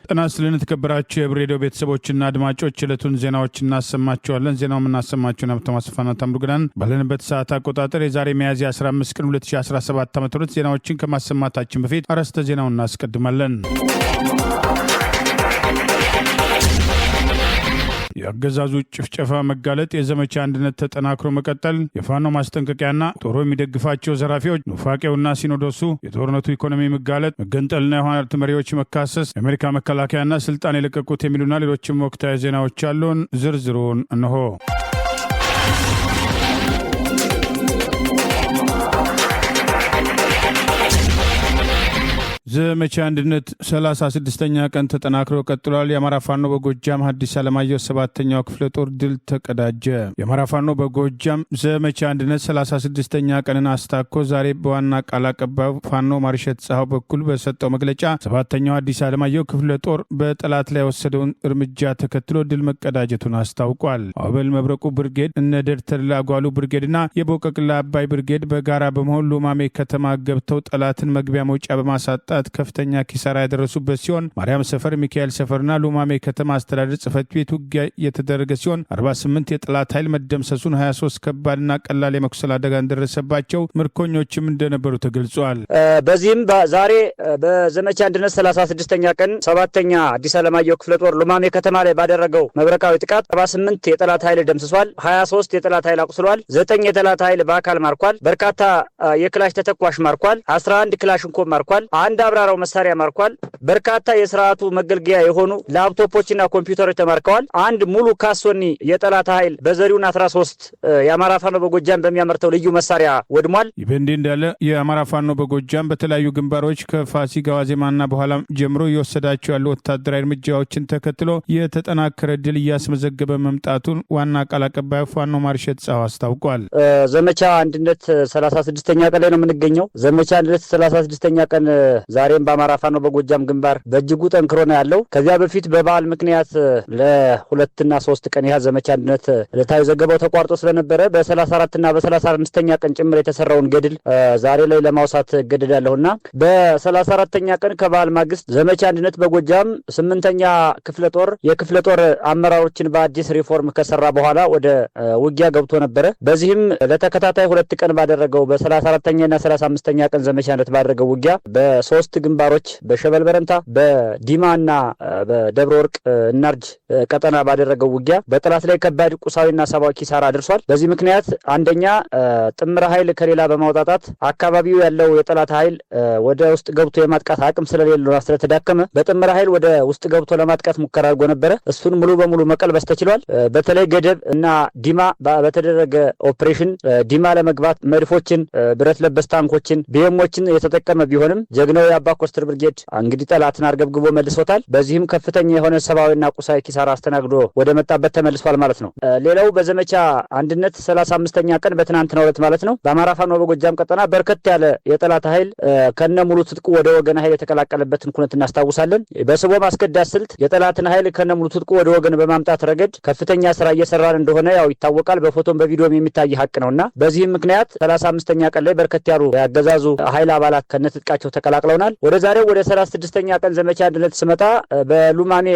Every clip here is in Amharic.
ጤናስልን ተከብራችሁ የብሬዲዮ ቤተሰቦችና አድማጮች ዕለቱን ዜናዎች እናሰማችኋለን። ዜናው የምናሰማችሁን ሀብታሙ አስፋና ታምሩግዳን ባለንበት ሰዓት አቆጣጠር የዛሬ ሚያዝያ 15 ቀን 2017 ዓ.ም ዜናዎችን ከማሰማታችን በፊት አርዕስተ ዜናውን እናስቀድማለን። የአገዛዙ ጭፍጨፋ መጋለጥ፣ የዘመቻ አንድነት ተጠናክሮ መቀጠል፣ የፋኖ ማስጠንቀቂያና ጦሩ የሚደግፋቸው ዘራፊዎች፣ ኑፋቄውና ሲኖዶሱ፣ የጦርነቱ ኢኮኖሚ መጋለጥ፣ መገንጠልና የሃይማኖት መሪዎች መካሰስ፣ የአሜሪካ መከላከያና ስልጣን የለቀቁት የሚሉና ሌሎችም ወቅታዊ ዜናዎች አሉን። ዝርዝሩን እነሆ። ዘመቻ አንድነት 36ኛ ቀን ተጠናክሮ ቀጥሏል። የአማራ ፋኖ በጎጃም ሐዲስ ዓለማየሁ 7ኛው ክፍለ ጦር ድል ተቀዳጀ። የአማራ ፋኖ በጎጃም ዘመቻ አንድነት 36ኛ ቀንን አስታኮ ዛሬ በዋና ቃል አቀባዩ ፋኖ ማርሸት ጸሐው በኩል በሰጠው መግለጫ 7ኛው ሐዲስ ዓለማየሁ ክፍለ ጦር በጠላት ላይ የወሰደውን እርምጃ ተከትሎ ድል መቀዳጀቱን አስታውቋል። አበል መብረቁ ብርጌድ፣ እነ ደርተላ ጓሉ ብርጌድና የቦቀቅላ አባይ ብርጌድ በጋራ በመሆን ሉማሜ ከተማ ገብተው ጠላትን መግቢያ መውጫ በማሳጣት ከፍተኛ ኪሳራ ያደረሱበት ሲሆን ማርያም ሰፈር፣ ሚካኤል ሰፈርና ሉማሜ ከተማ አስተዳደር ጽሕፈት ቤት ውጊያ የተደረገ ሲሆን 48 የጠላት ኃይል መደምሰሱን፣ 23 ከባድና ቀላል የመቁሰል አደጋ እንደደረሰባቸው ምርኮኞችም እንደነበሩ ተገልጿል። በዚህም ዛሬ በዘመቻ አንድነት 36ኛ ቀን 7ኛ ሐዲስ ዓለማየሁ ክፍለ ጦር ሉማሜ ከተማ ላይ ባደረገው መብረቃዊ ጥቃት 48 የጠላት ኃይል ደምስሷል፣ 23 የጠላት ኃይል አቁስሏል፣ 9 የጠላት ኃይል በአካል ማርኳል፣ በርካታ የክላሽ ተተኳሽ ማርኳል፣ 11 ክላሽንኮቭ ማርኳል፣ አንድ አብራራው መሳሪያ ማርኳል። በርካታ የስርዓቱ መገልገያ የሆኑ ላፕቶፖችና ኮምፒውተሮች ተማርከዋል። አንድ ሙሉ ካሶኒ የጠላት ኃይል በዘሪውን 13 የአማራ ፋኖ በጎጃም በሚያመርተው ልዩ መሳሪያ ወድሟል። ይህ በእንዲህ እንዳለ የአማራ ፋኖ በጎጃም በተለያዩ ግንባሮች ከፋሲካ ዋዜማና በኋላ ጀምሮ እየወሰዳቸው ያሉ ወታደራዊ እርምጃዎችን ተከትሎ የተጠናከረ ድል እያስመዘገበ መምጣቱን ዋና ቃል አቀባዩ ፋኖ ማርሸት ጸሐው አስታውቋል። ዘመቻ አንድነት 36ኛ ቀን ላይ ነው የምንገኘው። ዘመቻ አንድነት 36ኛ ቀን ዛሬም በአማራ ፋኖ በጎጃም ግንባር በእጅጉ ጠንክሮ ነው ያለው። ከዚያ በፊት በበዓል ምክንያት ለ2 እና 3 ቀን ያህል ዘመቻ አንድነት ዕለታዊ ዘገባው ተቋርጦ ስለነበረ በ34 እና በ35ኛ ቀን ጭምር የተሰራውን ገድል ዛሬ ላይ ለማውሳት እገደዳለሁና በ34ኛ ቀን ከበዓል ማግስት ዘመቻ አንድነት በጎጃም 8ኛ ክፍለ ጦር የክፍለ ጦር አመራሮችን በአዲስ ሪፎርም ከሰራ በኋላ ወደ ውጊያ ገብቶ ነበረ። በዚህም ለተከታታይ 2 ቀን ባደረገው በ34ኛ እና 35ኛ ቀን ዘመቻ አንድነት ባደረገው ውጊያ በ3 ግንባሮች በሸበል በረንታ፣ በዲማና በደብረ ወርቅ እናርጅ ቀጠና ባደረገው ውጊያ በጠላት ላይ ከባድ ቁሳዊና ሰብአዊ ኪሳራ አድርሷል። በዚህ ምክንያት አንደኛ ጥምር ኃይል ከሌላ በማውጣጣት አካባቢው ያለው የጠላት ኃይል ወደ ውስጥ ገብቶ የማጥቃት አቅም ስለሌለውና ስለተዳከመ በጥምር ኃይል ወደ ውስጥ ገብቶ ለማጥቃት ሙከራ አድርጎ ነበረ። እሱን ሙሉ በሙሉ መቀልበስ ተችሏል። በተለይ ገደብ እና ዲማ በተደረገ ኦፕሬሽን ዲማ ለመግባት መድፎችን፣ ብረት ለበስ ታንኮችን፣ ቢኤሞችን የተጠቀመ ቢሆንም ጀግናው የአባ ኮስተር ብርጌድ እንግዲህ ጠላትን አርገብግቦ መልሶታል። በዚህም ከፍተኛ የሆነ ሰብአዊና ቁሳዊ ኪሳራ አስተናግዶ ወደ መጣበት ተመልሷል ማለት ነው። ሌላው በዘመቻ አንድነት 35ኛ ቀን በትናንትናው ዕለት ማለት ነው በአማራ ፋኖ በጎጃም ቀጠና በርከት ያለ የጠላት ኃይል ከነ ሙሉ ትጥቁ ወደ ወገን ኃይል የተቀላቀለበትን ኩነት እናስታውሳለን። በስቦ ማስከዳት ስልት የጠላትን ኃይል ከነ ሙሉ ትጥቁ ወደ ወገን በማምጣት ረገድ ከፍተኛ ስራ እየሰራን እንደሆነ ያው ይታወቃል። በፎቶም በቪዲዮም የሚታይ ሀቅ ነውና በዚህም ምክንያት 35ኛ ቀን ላይ በርከት ያሉ ያገዛዙ ኃይል አባላት ከነ ትጥቃቸው ተቀላቅለውናል። ወደ ዛሬው ወደ 36ኛ ቀን ዘመቻ አንድነት ስመጣ በሉማሜ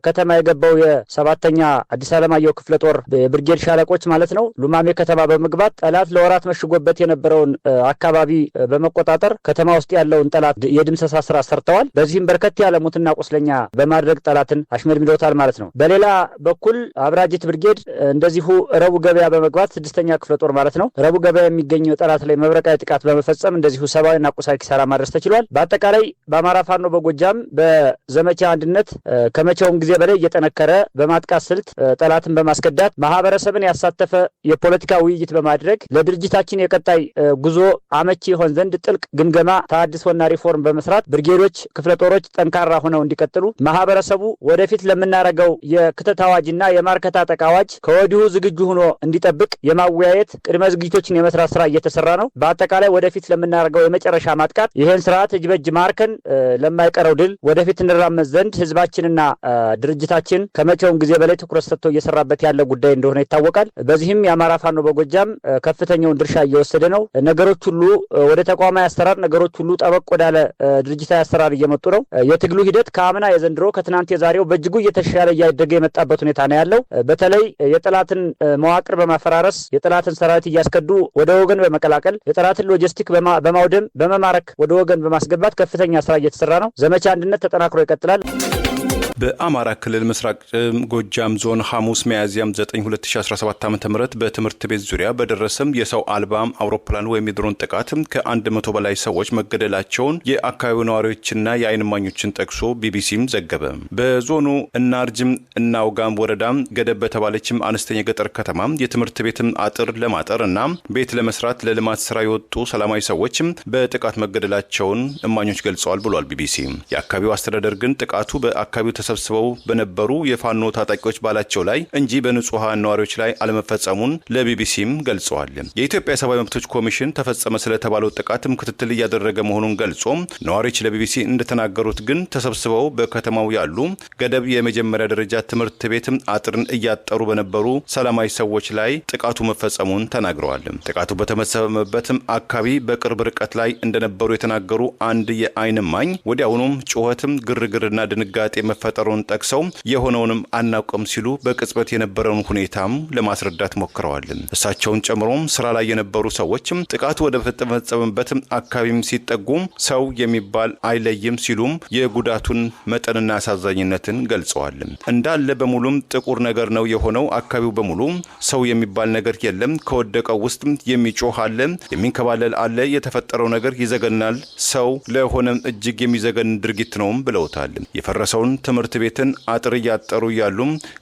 ከተማ የገባው የ7ኛ ሐዲስ ዓለማየሁ ክፍለ ጦር ብርጌድ ሻለቆች ማለት ነው ሉማሜ ከተማ በመግባት ጠላት ለወራት መሽጎበት የነበረውን አካባቢ በመቆጣጠር ከተማ ውስጥ ያለውን ጠላት የድምሰሳ ስራ ሰርተዋል። በዚህም በርከት ያለ ሙትና ቁስለኛ በማድረግ ጠላትን አሽመድምደውታል ማለት ነው። በሌላ በኩል አብራጅት ብርጌድ እንደዚሁ ረቡ ገበያ በመግባት 6ኛ ክፍለ ጦር ማለት ነው ረቡ ገበያ የሚገኘው ጠላት ላይ መብረቃዊ ጥቃት በመፈጸም እንደዚሁ ሰብአዊና ቁሳዊ ኪሳራ ማድረስ ተችሏል። በአጠቃላይ በአማራ ፋኖ በጎጃም በዘመቻ አንድነት ከመቼውም ጊዜ በላይ እየጠነከረ በማጥቃት ስልት ጠላትን በማስከዳት ማህበረሰብን ያሳተፈ የፖለቲካ ውይይት በማድረግ ለድርጅታችን የቀጣይ ጉዞ አመቺ ይሆን ዘንድ ጥልቅ ግምገማ፣ ተሃድሶና ሪፎርም በመስራት ብርጌዶች፣ ክፍለ ጦሮች ጠንካራ ሆነው እንዲቀጥሉ ማህበረሰቡ ወደፊት ለምናረገው የክተት አዋጅና የማርከታጠቅ አዋጅ ከወዲሁ ዝግጁ ሆኖ እንዲጠብቅ የማወያየት ቅድመ ዝግጅቶችን የመስራት ስራ እየተሰራ ነው። በአጠቃላይ ወደፊት ለምናረገው የመጨረሻ ማጥቃት ይህን ስርዓት እጅ በእጅ ሲማርከን ለማይቀረው ድል ወደፊት እንራመድ ዘንድ ህዝባችንና ድርጅታችን ከመቼውም ጊዜ በላይ ትኩረት ሰጥቶ እየሰራበት ያለ ጉዳይ እንደሆነ ይታወቃል። በዚህም የአማራ ፋኖ በጎጃም ከፍተኛውን ድርሻ እየወሰደ ነው። ነገሮች ሁሉ ወደ ተቋማዊ አሰራር፣ ነገሮች ሁሉ ጠበቅ ወዳለ ድርጅታዊ አሰራር እየመጡ ነው። የትግሉ ሂደት ከአምና የዘንድሮ ከትናንት የዛሬው በእጅጉ እየተሻለ እያደገ የመጣበት ሁኔታ ነው ያለው። በተለይ የጠላትን መዋቅር በማፈራረስ የጠላትን ሰራዊት እያስከዱ ወደ ወገን በመቀላቀል የጠላትን ሎጂስቲክ በማውደም በመማረክ ወደ ወገን በማስገባት ከፍተኛ ስራ እየተሰራ ነው። ዘመቻ አንድነት ተጠናክሮ ይቀጥላል። በአማራ ክልል ምስራቅ ጎጃም ዞን ሐሙስ ሚያዝያ 9 2017 ዓ.ም በትምህርት ቤት ዙሪያ በደረሰም የሰው አልባ አውሮፕላን ወይም የድሮን ጥቃት ከ100 በላይ ሰዎች መገደላቸውን የአካባቢው ነዋሪዎችና የዓይን እማኞችን ጠቅሶ ቢቢሲም ዘገበ። በዞኑ እናርጅም እናውጋም ወረዳ ገደብ በተባለችም አነስተኛ ገጠር ከተማ የትምህርት ቤትም አጥር ለማጠር እና ቤት ለመስራት ለልማት ስራ የወጡ ሰላማዊ ሰዎች በጥቃት መገደላቸውን እማኞች ገልጸዋል ብሏል ቢቢሲ። የአካባቢው አስተዳደር ግን ጥቃቱ በአካባቢው ተሰብስበው በነበሩ የፋኖ ታጣቂዎች ባላቸው ላይ እንጂ በንጹሃን ነዋሪዎች ላይ አለመፈጸሙን ለቢቢሲም ገልጸዋል። የኢትዮጵያ ሰብአዊ መብቶች ኮሚሽን ተፈጸመ ስለተባለው ጥቃትም ክትትል እያደረገ መሆኑን ገልጾ ነዋሪዎች ለቢቢሲ እንደተናገሩት ግን ተሰብስበው በከተማው ያሉ ገደብ የመጀመሪያ ደረጃ ትምህርት ቤት አጥርን እያጠሩ በነበሩ ሰላማዊ ሰዎች ላይ ጥቃቱ መፈጸሙን ተናግረዋል። ጥቃቱ በተመሰበበትም አካባቢ በቅርብ ርቀት ላይ እንደነበሩ የተናገሩ አንድ የዓይን እማኝ ወዲያውኑም ጩኸትም ግርግርና ድንጋጤ መፈጠሩን ጠቅሰው የሆነውንም አናውቅም ሲሉ በቅጽበት የነበረውን ሁኔታም ለማስረዳት ሞክረዋል። እሳቸውን ጨምሮም ስራ ላይ የነበሩ ሰዎችም ጥቃቱ ወደ ተፈጸመበት አካባቢም ሲጠጉ ሰው የሚባል አይለይም ሲሉም የጉዳቱን መጠንና አሳዛኝነትን ገልጸዋል። እንዳለ በሙሉም ጥቁር ነገር ነው የሆነው። አካባቢው በሙሉ ሰው የሚባል ነገር የለም። ከወደቀው ውስጥ የሚጮህ አለ፣ የሚንከባለል አለ። የተፈጠረው ነገር ይዘገናል። ሰው ለሆነ እጅግ የሚዘገን ድርጊት ነውም ብለውታል። የፈረሰውን ትምህርት ቤትን አጥር እያጠሩ ያሉ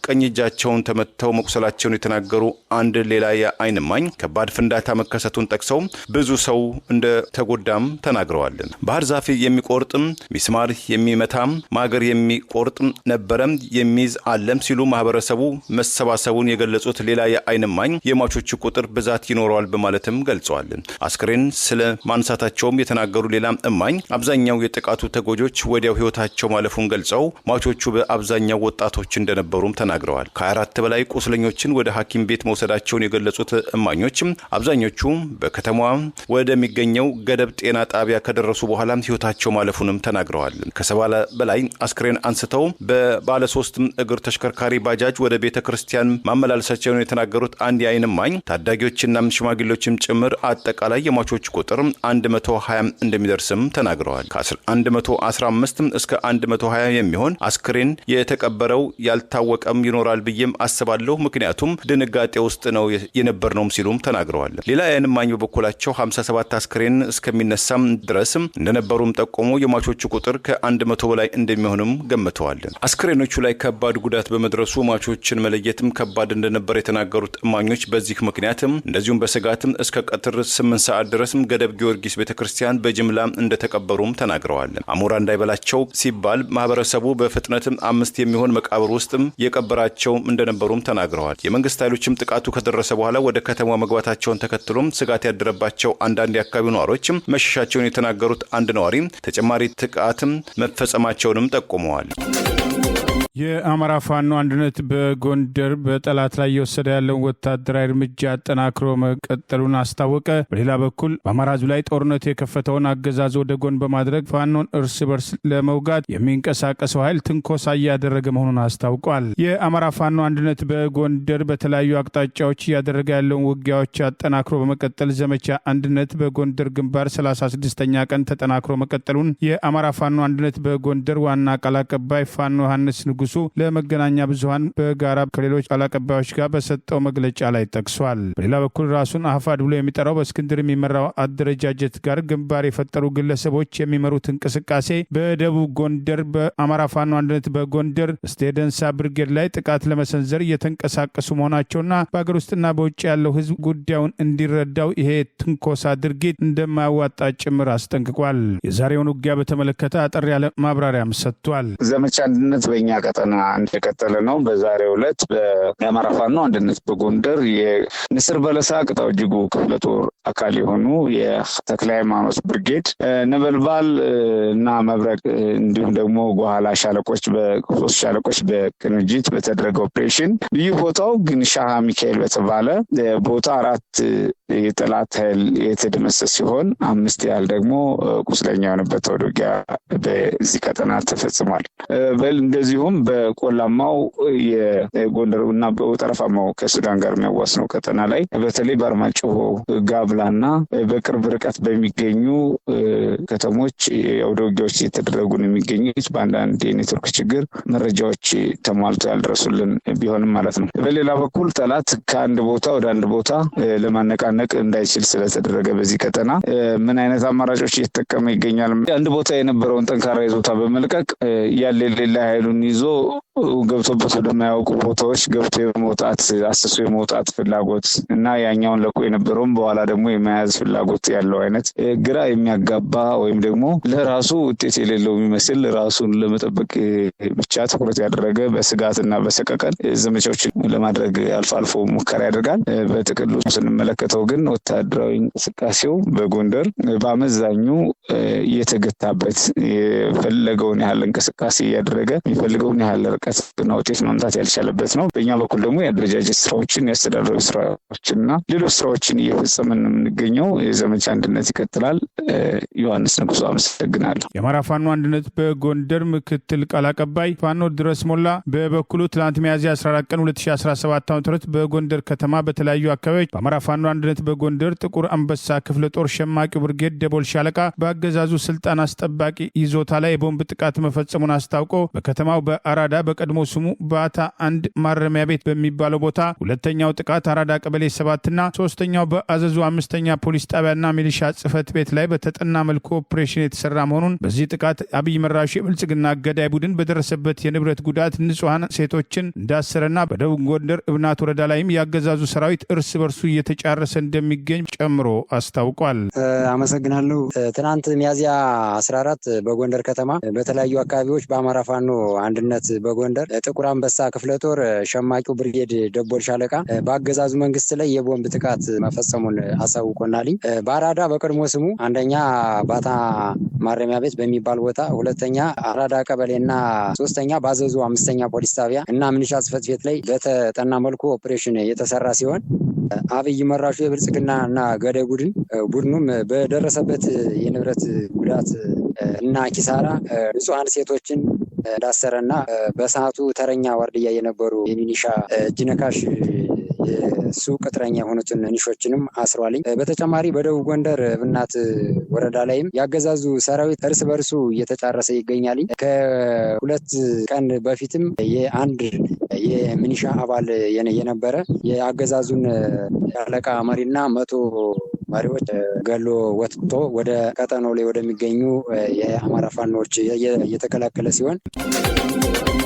ቀኝ እጃቸውን ተመተው መቁሰላቸውን የተናገሩ አንድ ሌላ የዓይን እማኝ ከባድ ፍንዳታ መከሰቱን ጠቅሰው ብዙ ሰው እንደ ተጎዳም ተናግረዋል። ባህር ዛፍ የሚቆርጥም ሚስማር የሚመታም ማገር የሚቆርጥ ነበረም የሚይዝ አለም ሲሉ ማህበረሰቡ መሰባሰቡን የገለጹት ሌላ የዓይን እማኝ የሟቾቹ ቁጥር ብዛት ይኖረዋል በማለትም ገልጸዋል። አስክሬን ስለ ማንሳታቸውም የተናገሩ ሌላ እማኝ አብዛኛው የጥቃቱ ተጎጆች ወዲያው ህይወታቸው ማለፉን ገልጸው ሟቾቹ በአብዛኛው ወጣቶች እንደነበሩም ተናግረዋል። ከ4 በላይ ቁስለኞችን ወደ ሐኪም ቤት መውሰዳቸውን የገለጹት እማኞችም አብዛኞቹ በከተማዋ ወደሚገኘው ገደብ ጤና ጣቢያ ከደረሱ በኋላ ህይወታቸው ማለፉንም ተናግረዋል። ከ70 በላይ አስክሬን አንስተው በባለ 3 እግር ተሽከርካሪ ባጃጅ ወደ ቤተክርስቲያን ማመላለሳቸውን የተናገሩት አንድ የዓይን እማኝ ታዳጊዎችና ሽማግሌዎችም ጭምር አጠቃላይ የሟቾች ቁጥር 120 እንደሚደርስም ተናግረዋል። ከ115 እስከ 120 የሚሆን አስክሬን የተቀበረው ያልታወቀም ይኖራል ብዬም አስባለሁ። ምክንያቱም ድንጋጤ ውስጥ ነው የነበርነውም ሲሉም ተናግረዋል። ሌላ የዓይን እማኝ በበኩላቸው 57 አስክሬን እስከሚነሳም ድረስም እንደነበሩም ጠቆሙ። የሟቾቹ ቁጥር ከ100 በላይ እንደሚሆንም ገምተዋል። አስክሬኖቹ ላይ ከባድ ጉዳት በመድረሱ ሟቾችን መለየትም ከባድ እንደነበር የተናገሩት እማኞች በዚህ ምክንያትም እንደዚሁም በስጋትም እስከ ቀትር 8 ሰዓት ድረስም ገደብ ጊዮርጊስ ቤተክርስቲያን በጅምላ እንደተቀበሩም ተናግረዋል። አሞራ እንዳይበላቸው ሲባል ማህበረሰቡ በፍጥነትም 5 የሚሆን መቃብር ውስጥም የቀበራቸው እንደነበሩም ተናግረዋል። የመንግስት ኃይሎችም ጥቃቱ ከደረሰ በኋላ ወደ ከተማዋ መግባታቸውን ተከትሎም ስጋት ያደረባቸው አንዳንድ የአካባቢው ነዋሪዎችም መሸሻቸውን የተናገሩት አንድ ነዋሪ ተጨማሪ ጥቃትም መፈጸማቸውንም ጠቁመዋል። የአማራ ፋኖ አንድነት በጎንደር በጠላት ላይ እየወሰደ ያለውን ወታደራዊ እርምጃ አጠናክሮ መቀጠሉን አስታወቀ። በሌላ በኩል በአማራ ሕዝብ ላይ ጦርነት የከፈተውን አገዛዝ ወደ ጎን በማድረግ ፋኖን እርስ በርስ ለመውጋት የሚንቀሳቀሰው ኃይል ትንኮሳ እያደረገ መሆኑን አስታውቋል። የአማራ ፋኖ አንድነት በጎንደር በተለያዩ አቅጣጫዎች እያደረገ ያለውን ውጊያዎች አጠናክሮ በመቀጠል ዘመቻ አንድነት በጎንደር ግንባር 36ኛ ቀን ተጠናክሮ መቀጠሉን የአማራ ፋኖ አንድነት በጎንደር ዋና ቃል አቀባይ ፋኖ ዮሐንስ ንጉሱ ለመገናኛ ብዙሃን በጋራ ከሌሎች ቃል አቀባዮች ጋር በሰጠው መግለጫ ላይ ጠቅሷል። በሌላ በኩል ራሱን አህፋድ ብሎ የሚጠራው በእስክንድር የሚመራው አደረጃጀት ጋር ግንባር የፈጠሩ ግለሰቦች የሚመሩት እንቅስቃሴ በደቡብ ጎንደር በአማራ ፋኖ አንድነት በጎንደር ስቴደንሳ ብርጌድ ላይ ጥቃት ለመሰንዘር እየተንቀሳቀሱ መሆናቸውና በአገር ውስጥና በውጭ ያለው ህዝብ ጉዳዩን እንዲረዳው ይሄ ትንኮሳ ድርጊት እንደማያዋጣ ጭምር አስጠንቅቋል። የዛሬውን ውጊያ በተመለከተ አጠር ያለ ማብራሪያም ሰጥቷል። ዘመቻ አንድነት በእኛ ቀጠና እንደቀጠለ ነው። በዛሬው ዕለት የአማራ ፋኖ አንድነት በጎንደር የንስር በለሳ ቅጣው እጅጉ ክፍለ ጦር አካል የሆኑ የተክለ ሃይማኖት ብርጌድ፣ ነበልባል እና መብረቅ እንዲሁም ደግሞ ጓኋላ ሻለቆች በሶስት ሻለቆች በቅንጅት በተደረገ ኦፕሬሽን ልዩ ቦታው ግን ሻሃ ሚካኤል በተባለ ቦታ 4 የጠላት ኃይል የተደመሰሰ ሲሆን 5 ያህል ደግሞ ቁስለኛ የሆነበት ውጊያ በዚህ ቀጠና ተፈጽሟል። እንደዚሁም በቆላማው የጎንደር እና በጠረፋማው ከሱዳን ጋር የሚያዋስነው ቀጠና ላይ በተለይ በአርማጭሆ ጋብላና በቅርብ ርቀት በሚገኙ ከተሞች አውደ ውጊያዎች እየተደረጉ ነው የሚገኙት። በአንዳንድ የኔትወርክ ችግር መረጃዎች ተሟልቶ ያልደረሱልን ቢሆንም ማለት ነው። በሌላ በኩል ጠላት ከአንድ ቦታ ወደ አንድ ቦታ ለማነቃነቅ እንዳይችል ስለተደረገ በዚህ ቀጠና ምን አይነት አማራጮች እየተጠቀመ ይገኛል? አንድ ቦታ የነበረውን ጠንካራ ይዞታ በመልቀቅ ያለ ሌላ ኃይሉን ይዞ ገብቶበት ወደማያውቁ ቦታዎች ገብቶ የመውጣት አስሶ የመውጣት ፍላጎት እና ያኛውን ለቆ የነበረውን በኋላ ደግሞ የመያዝ ፍላጎት ያለው አይነት ግራ የሚያጋባ ወይም ደግሞ ለራሱ ውጤት የሌለው የሚመስል ራሱን ለመጠበቅ ብቻ ትኩረት ያደረገ በስጋትና በሰቀቀን ዘመቻዎችን ለማድረግ አልፎ አልፎ ሙከራ ያደርጋል። በጥቅሉ ስንመለከተው ግን ወታደራዊ እንቅስቃሴው በጎንደር በአመዛኙ የተገታበት የፈለገውን ያህል እንቅስቃሴ እያደረገ የሚፈልገውን ያህል ርቀትና ውጤት ማምጣት ያልቻለበት ነው። በእኛ በኩል ደግሞ የአደረጃጀት ስራዎችን፣ የአስተዳደራዊ ስራዎችንና ሌሎች ስራዎችን እየፈጸምን የምንገኘው የዘመቻ አንድነት ይቀጥላል። ዮሐንስ ንጉሱ አመሰግናለሁ። የአማራ ፋኖ አንድነት በጎንደር ምክትል ቃል አቀባይ ፋኖ ድረስ ሞላ በበኩሉ ትናንት ሚያዝያ 14 ቀን 2017 ዓ.ም በጎንደር ከተማ በተለያዩ አካባቢዎች በአማራ ፋኖ አንድነት በጎንደር ጥቁር አንበሳ ክፍለ ጦር ሸማቂ ብርጌድ ደቦል ሻለቃ በአገዛዙ ስልጣን አስጠባቂ ይዞታ ላይ የቦምብ ጥቃት መፈጸሙን አስታውቆ በከተማው በአራዳ በቀድሞ ስሙ ባታ 1 ማረሚያ ቤት በሚባለው ቦታ፣ ሁለተኛው ጥቃት አራዳ ቀበሌ 7ና ሶስተኛው በአዘዙ 5ኛ ፖሊስ ጣቢያና ሚሊሻ ጽህፈት ቤት ላይ በተጠና መልኩ ኦፕሬሽን የተሰራ መሆኑን፣ በዚህ ጥቃት አብይ መራሹ የብልጽግና ገዳይ ቡድን በደረሰበት የንብረት ጉዳት ንጹሐን ሴቶችን እንዳሰረና በደቡብ ጎንደር እብናት ወረዳ ላይም ያገዛዙ ሰራዊት እርስ በርሱ እየተጫረሰ እንደሚገኝ ጨምሮ አስታውቋል። አመሰግናለሁ። ትናንት ሚያዝያ 14 በጎንደር ከተማ በተለያዩ አካባቢዎች በአማራ ፋኖ አንድነት በጎንደር ጥቁር አንበሳ ክፍለ ጦር ሸማቂው ብርጌድ ደቦል ሻለቃ በአገዛዙ መንግስት ላይ የቦምብ ጥቃት መፈጸሙን አሳውቆናልኝ። በአራዳ በቀድሞ ስሙ 1ኛ ባታ ማረሚያ ቤት በሚባል ቦታ፣ 2ኛ አራዳ ቀበሌና ሶስተኛ ባዘዙ 5ኛ ፖሊስ ጣቢያ እና ሚሊሻ ጽህፈት ቤት ላይ በተጠና መልኩ ኦፕሬሽን የተሰራ ሲሆን አብይ መራሹ የብልጽግና እና ገዳይ ቡድኑም በደረሰበት የንብረት ጉዳት እና ኪሳራ ንጹሐን ሴቶችን እንዳሰረና በሰዓቱ ተረኛ ዋርድያ የነበሩ የሚኒሻ እጅነካሽ የሱ ቅጥረኛ የሆኑትን ንሾችንም አስሯልኝ። በተጨማሪ በደቡብ ጎንደር እብናት ወረዳ ላይም ያገዛዙ ሰራዊት እርስ በርሱ እየተጫረሰ ይገኛልኝ። ከ2 ቀን በፊትም የአንድ የሚኒሻ አባል የነበረ የአገዛዙን ሻለቃ መሪና 100 መሪዎች ገሎ ወጥቶ ወደ ቀጠናው ላይ ወደሚገኙ የአማራ ፋኖች እየተቀላቀለ ሲሆን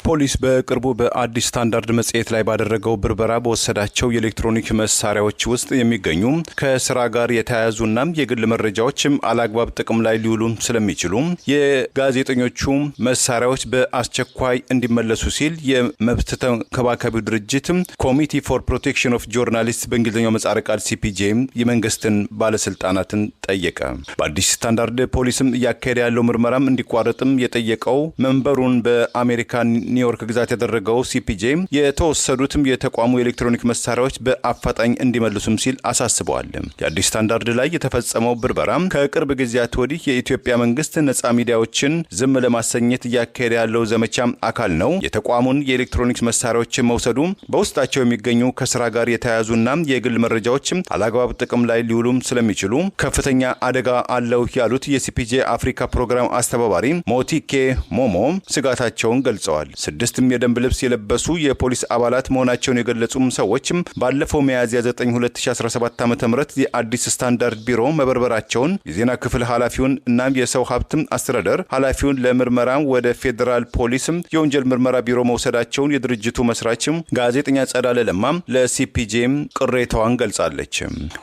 ፖሊስ በቅርቡ በአዲስ ስታንዳርድ መጽሔት ላይ ባደረገው ብርበራ በወሰዳቸው የኤሌክትሮኒክ መሳሪያዎች ውስጥ የሚገኙ ከስራ ጋር የተያያዙና የግል መረጃዎችም አላግባብ ጥቅም ላይ ሊውሉ ስለሚችሉ የጋዜጠኞቹ መሳሪያዎች በአስቸኳይ እንዲመለሱ ሲል የመብት ተንከባካቢው ድርጅት ኮሚቲ ፎር ፕሮቴክሽን ኦፍ ጆርናሊስት በእንግሊዝኛው ምህጻረ ቃል ሲፒጄ የመንግስትን ባለስልጣናትን ጠየቀ። በአዲስ ስታንዳርድ ፖሊስም እያካሄደ ያለው ምርመራም እንዲቋረጥም የጠየቀው መንበሩን በአሜሪካ ኒውዮርክ ግዛት ያደረገው ሲፒጄ የተወሰዱትም የተቋሙ የኤሌክትሮኒክ መሳሪያዎች በአፋጣኝ እንዲመልሱም ሲል አሳስበዋል። የአዲስ ስታንዳርድ ላይ የተፈጸመው ብርበራ ከቅርብ ጊዜያት ወዲህ የኢትዮጵያ መንግስት ነጻ ሚዲያዎችን ዝም ለማሰኘት እያካሄደ ያለው ዘመቻ አካል ነው። የተቋሙን የኤሌክትሮኒክስ መሳሪያዎችን መውሰዱ በውስጣቸው የሚገኙ ከስራ ጋር የተያያዙና የግል መረጃዎች አላግባብ ጥቅም ላይ ሊውሉም ስለሚችሉ ከፍተኛ አደጋ አለው ያሉት የሲፒጄ አፍሪካ ፕሮግራም አስተባባሪ ሞቲኬ ሞሞ ስጋታቸውን ገልጸዋል። 6 የደንብ ልብስ የለበሱ የፖሊስ አባላት መሆናቸውን የገለጹም ሰዎችም ባለፈው ሚያዝያ 9 2017 ዓ.ም የአዲስ ስታንዳርድ ቢሮ መበርበራቸውን የዜና ክፍል ኃላፊውን እና የሰው ሀብት አስተዳደር ኃላፊውን ለምርመራ ወደ ፌዴራል ፖሊስም የወንጀል ምርመራ ቢሮ መውሰዳቸውን የድርጅቱ መስራችም ጋዜጠኛ ጸዳለ ለማ ለሲፒጄም ቅሬታዋን ገልጻለች።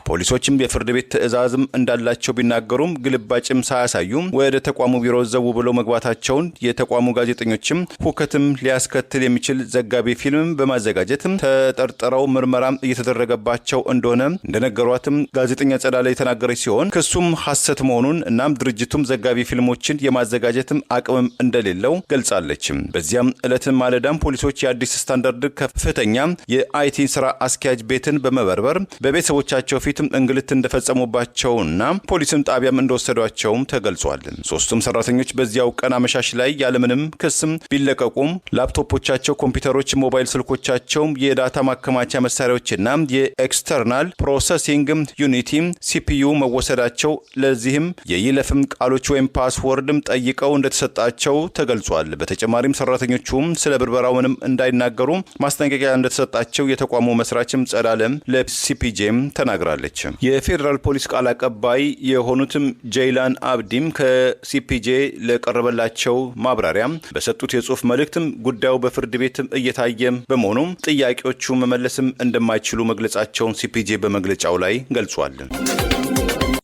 ፖሊሶችም የፍርድ ቤት ትዕዛዝም እንዳለ እንዳላቸው ቢናገሩም ግልባጭም ሳያሳዩ ወደ ተቋሙ ቢሮ ዘው ብለው መግባታቸውን የተቋሙ ጋዜጠኞችም ሁከትም ሊያስከትል የሚችል ዘጋቢ ፊልም በማዘጋጀት ተጠርጥረው ምርመራ እየተደረገባቸው እንደሆነ እንደነገሯትም ጋዜጠኛ ጸዳለ የተናገረች ሲሆን ክሱም ሐሰት መሆኑን እናም ድርጅቱም ዘጋቢ ፊልሞችን የማዘጋጀትም አቅምም እንደሌለው ገልጻለች። በዚያም ዕለትም ማለዳም ፖሊሶች የአዲስ ስታንዳርድ ከፍተኛ የአይቲ ስራ አስኪያጅ ቤትን በመበርበር በቤተሰቦቻቸው ፊትም እንግልት እንደፈጸሙባቸውና ፖሊስም ጣቢያም እንደወሰዷቸውም ተገልጿል። ሶስቱም ሰራተኞች በዚያው ቀን አመሻሽ ላይ ያለምንም ክስም ቢለቀቁም ላፕቶፖቻቸው፣ ኮምፒውተሮች፣ ሞባይል ስልኮቻቸው፣ የዳታ ማከማቻ መሳሪያዎችና የኤክስተርናል ፕሮሰሲንግ ዩኒቲ ሲፒዩ መወሰዳቸው ለዚህም የይለፍም ቃሎች ወይም ፓስወርድም ጠይቀው እንደተሰጣቸው ተገልጿል። በተጨማሪም ሰራተኞቹም ስለ ብርበራው ምንም እንዳይናገሩ ማስጠንቀቂያ እንደተሰጣቸው የተቋሙ መስራችም ጸዳለም ለሲፒጄም ተናግራለች። የፌዴራል ፖሊስ ቃል አቀባይ የሆኑትም ጄይላን አብዲም ከሲፒጄ ለቀረበላቸው ማብራሪያ በሰጡት የጽሁፍ መልእክትም ጉዳዩ በፍርድ ቤትም እየታየም በመሆኑ ጥያቄዎቹ መመለስም እንደማይችሉ መግለጻቸውን ሲፒጄ በመግለጫው ላይ ገልጿል።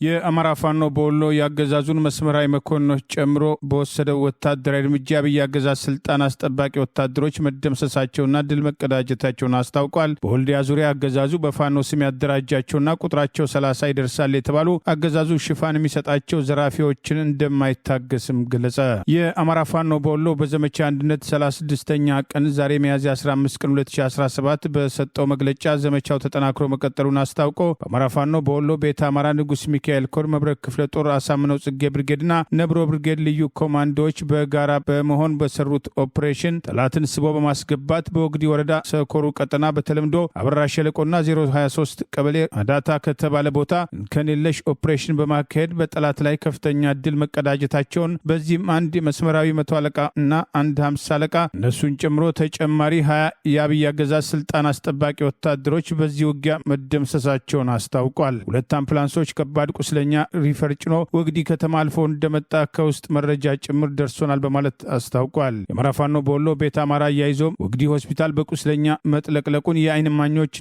የአማራ ፋኖ በወሎ የአገዛዙን መስመራዊ መኮንኖች ጨምሮ በወሰደው ወታደራዊ እርምጃ በየአገዛዝ ስልጣን አስጠባቂ ወታደሮች መደምሰሳቸውና ድል መቀዳጀታቸውን አስታውቋል። በወልዲያ ዙሪያ አገዛዙ በፋኖ ስም ያደራጃቸውና ቁጥራቸው 30 ይደርሳል የተባሉ አገዛዙ ሽፋን የሚሰጣቸው ዘራፊዎችን እንደማይታገስም ገለጸ። የአማራ ፋኖ በወሎ በዘመቻ አንድነት 36ኛ ቀን ዛሬ ሚያዝያ 15 ቀን 2017 በሰጠው መግለጫ ዘመቻው ተጠናክሮ መቀጠሉን አስታውቆ በአማራ ፋኖ በወሎ ቤተ አማራ ንጉስ ሚካኤል ኮር መብረቅ ክፍለ ጦር አሳምነው ጽጌ ብርጌድና ነብሮ ብርጌድ ልዩ ኮማንዶዎች በጋራ በመሆን በሰሩት ኦፕሬሽን ጠላትን ስቦ በማስገባት በወግዲ ወረዳ ሰኮሩ ቀጠና በተለምዶ አበራ ሸለቆና 023 ቀበሌ አዳታ ከተባለ ቦታ ከኔለሽ ኦፕሬሽን በማካሄድ በጠላት ላይ ከፍተኛ ድል መቀዳጀታቸውን በዚህም አንድ መስመራዊ 100 አለቃ እና አንድ 50 አለቃ እነሱን ጨምሮ ተጨማሪ 20 የአብይ አገዛዝ ስልጣን አስጠባቂ ወታደሮች በዚህ ውጊያ መደምሰሳቸውን አስታውቋል። ሁለት አምቡላንሶች ከባድ ቁስለኛ ሪፈር ጭኖ ወግዲ ከተማ አልፎ እንደመጣ ከውስጥ መረጃ ጭምር ደርሶናል በማለት አስታውቋል። የአማራ ፋኖ በወሎ ቤተ አማራ አያይዞም ወግዲ ሆስፒታል በቁስለኛ መጥለቅለቁን የአይን እማኞች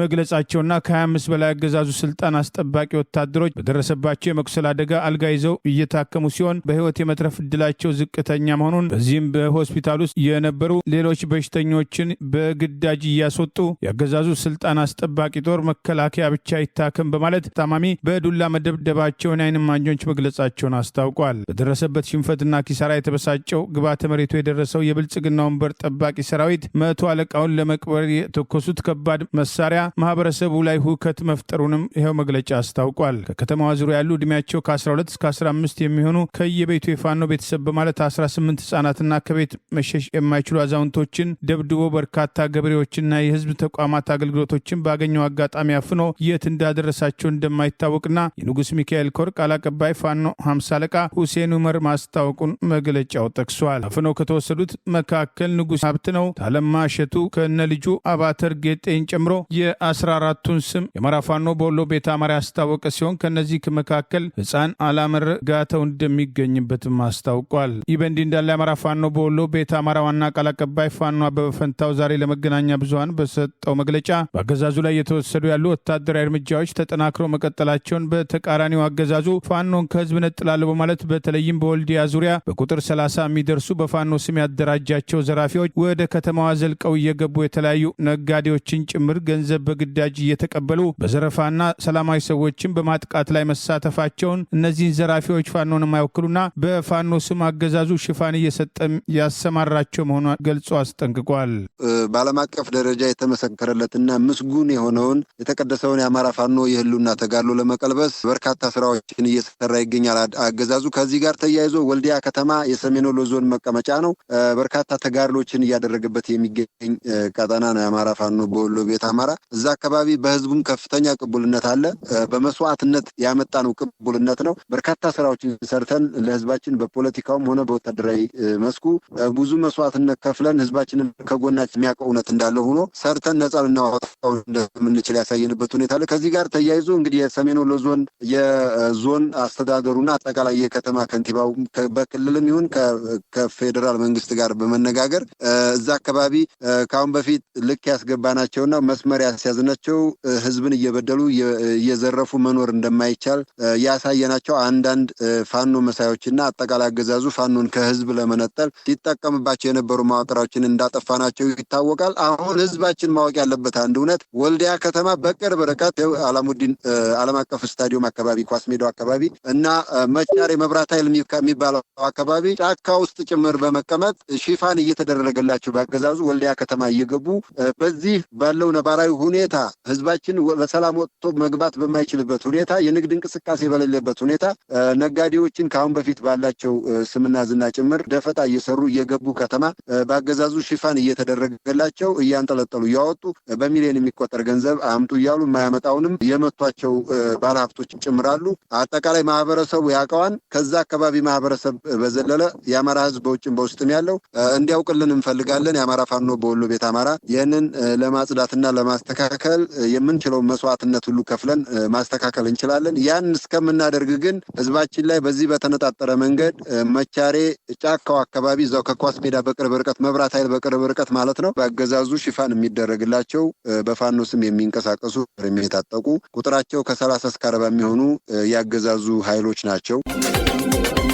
መግለጻቸውና ከ25 በላይ አገዛዙ ስልጣን አስጠባቂ ወታደሮች በደረሰባቸው የመቁሰል አደጋ አልጋ ይዘው እየታከሙ ሲሆን በህይወት የመትረፍ እድላቸው ዝቅተኛ መሆኑን በዚህም በሆስፒታል ውስጥ የነበሩ ሌሎች በሽተኞችን በግዳጅ እያስወጡ የአገዛዙ ስልጣን አስጠባቂ ጦር መከላከያ ብቻ ይታከም በማለት ታማሚ በዱላ መደብደባቸውን አይን እማኞች መግለጻቸውን አስታውቋል። በደረሰበት ሽንፈትና ኪሳራ የተበሳጨው ግባተ መሬቱ የደረሰው የብልጽግና ወንበር ጠባቂ ሰራዊት 100 አለቃውን ለመቅበር የተኮሱት ከባድ መሳሪያ ማህበረሰቡ ላይ ሁከት መፍጠሩንም ይኸው መግለጫ አስታውቋል። ከከተማዋ ዙሪያ ያሉ ዕድሜያቸው ከ12 እስከ 15 የሚሆኑ ከየቤቱ የፋኖ ቤተሰብ በማለት 18 ህጻናትና ከቤት መሸሽ የማይችሉ አዛውንቶችን ደብድቦ በርካታ ገበሬዎችና የህዝብ ተቋማት አገልግሎቶችን ባገኘው አጋጣሚ አፍኖ የት እንዳደረሳቸው እንደማይታወቅና የንጉስ ሚካኤል ኮር ቃል አቀባይ ፋኖ 50 አለቃ ሁሴን ኡመር ማስታወቁን መግለጫው ጠቅሷል። አፍነው ከተወሰዱት መካከል ንጉስ ሀብት ነው ታለማ እሸቱ ከነ ልጁ አባተር ጌጤን ጨምሮ የ14ቱን ስም የአማራ ፋኖ በወሎ ቤተ አማራ ያስታወቀ ሲሆን ከነዚህ መካከል ህፃን አላመር ጋተው እንደሚገኝበትም አስታውቋል። ይህ በእንዲህ እንዳለ የአማራ ፋኖ በወሎ ቤተ አማራ ዋና ቃል አቀባይ ፋኖ አበበ ፈንታው ዛሬ ለመገናኛ ብዙሃን በሰጠው መግለጫ በአገዛዙ ላይ የተወሰዱ ያሉ ወታደራዊ እርምጃዎች ተጠናክሮ መቀጠላቸውን በተቃራኒው አገዛዙ ፋኖን ከህዝብ ነጥላለሁ በማለት በተለይም በወልዲያ ዙሪያ በቁጥር 30 የሚደርሱ በፋኖ ስም ያደራጃቸው ዘራፊዎች ወደ ከተማዋ ዘልቀው እየገቡ የተለያዩ ነጋዴዎችን ጭምር ገንዘብ በግዳጅ እየተቀበሉ በዘረፋና ሰላማዊ ሰዎችን በማጥቃት ላይ መሳተፋቸውን እነዚህን ዘራፊዎች ፋኖን የማይወክሉና በፋኖ ስም አገዛዙ ሽፋን እየሰጠ ያሰማራቸው መሆኗን ገልጾ አስጠንቅቋል። በዓለም አቀፍ ደረጃ የተመሰከረለትና ምስጉን የሆነውን የተቀደሰውን የአማራ ፋኖ የህልውና ተጋድሎ ለመቀልበስ በርካታ ስራዎችን እየሰራ ይገኛል አገዛዙ። ከዚህ ጋር ተያይዞ ወልዲያ ከተማ የሰሜን ወሎ ዞን መቀመጫ ነው። በርካታ ተጋድሎችን እያደረገበት የሚገኝ ቀጠና ነው የአማራ ፋኖ በወሎ ቤተ አማራ። እዛ አካባቢ በህዝቡም ከፍተኛ ቅቡልነት አለ። በመስዋዕትነት ያመጣነው ቅቡልነት ነው። በርካታ ስራዎችን ሰርተን ለህዝባችን በፖለቲካውም ሆነ በወታደራዊ መስኩ ብዙ መስዋዕትነት ከፍለን ህዝባችንን ከጎናችን የሚያውቀው እውነት እንዳለ ሆኖ ሰርተን ነጻ ልናወጣው እንደምንችል ያሳየንበት ሁኔታ አለ። ከዚህ ጋር ተያይዞ እንግዲህ የሰሜን ወሎ ዞን የዞን አስተዳደሩና አጠቃላይ የከተማ ከንቲባው በክልልም ይሁን ከፌዴራል መንግስት ጋር በመነጋገር እዛ አካባቢ ካሁን በፊት ልክ ያስገባናቸውና መስመር ያስያዝናቸው ህዝብን እየበደሉ እየዘረፉ መኖር እንደማይቻል ያሳየናቸው አንዳንድ ፋኖ መሳዮችና አጠቃላይ አገዛዙ ፋኖን ከህዝብ ለመነጠል ሲጠቀምባቸው የነበሩ መዋቅሮችን እንዳጠፋናቸው ይታወቃል። አሁን ህዝባችን ማወቅ ያለበት አንድ እውነት ወልዲያ ከተማ በቅርብ ርቀት አላሙዲን ዓለም አቀፍ ስታዲየም አካባቢ ኳስ ሜዳው አካባቢ እና መቻሬ መብራት ኃይል የሚባለው አካባቢ ጫካ ውስጥ ጭምር በመቀመጥ ሽፋን እየተደረገላቸው በአገዛዙ ወልዲያ ከተማ እየገቡ በዚህ ባለው ነባራዊ ሁኔታ ህዝባችን በሰላም ወጥቶ መግባት በማይችልበት ሁኔታ የንግድ እንቅስቃሴ በሌለበት ሁኔታ ነጋዴዎችን ካሁን በፊት ባላቸው ስምና ዝና ጭምር ደፈጣ እየሰሩ እየገቡ ከተማ በአገዛዙ ሽፋን እየተደረገላቸው እያንጠለጠሉ እያወጡ በሚሊዮን የሚቆጠር ገንዘብ አምጡ እያሉ የማያመጣውንም የመቷቸው ባለሀብቶች ጭምራሉ። አጠቃላይ ማህበረሰቡ ያውቀዋል። ከዛ አካባቢ ማህበረሰብ በዘለለ የአማራ ህዝብ በውጭም በውስጥም ያለው እንዲያውቅልን እንፈልጋለን። የአማራ ፋኖ በወሎ ቤት አማራ ይህንን ለማጽዳትና ለማስተካከል የምንችለው መስዋዕትነት ሁሉ ከፍለን ማስተካከል እንችላለን። ያን እስከምናደርግ ግን ህዝባችን ላይ በዚህ በተነጣጠረ መንገድ መቻሬ ጫካው አካባቢ እዛው ከኳስ ሜዳ በቅርብ ርቀት መብራት ኃይል በቅርብ ርቀት ማለት ነው በአገዛዙ ሽፋን የሚደረግላቸው በፋኖ ስም የሚንቀሳቀሱ የሚታጠቁ ቁጥራቸው ከ30 እስከ 40 የሚሆኑ ያገዛዙ ኃይሎች ናቸው።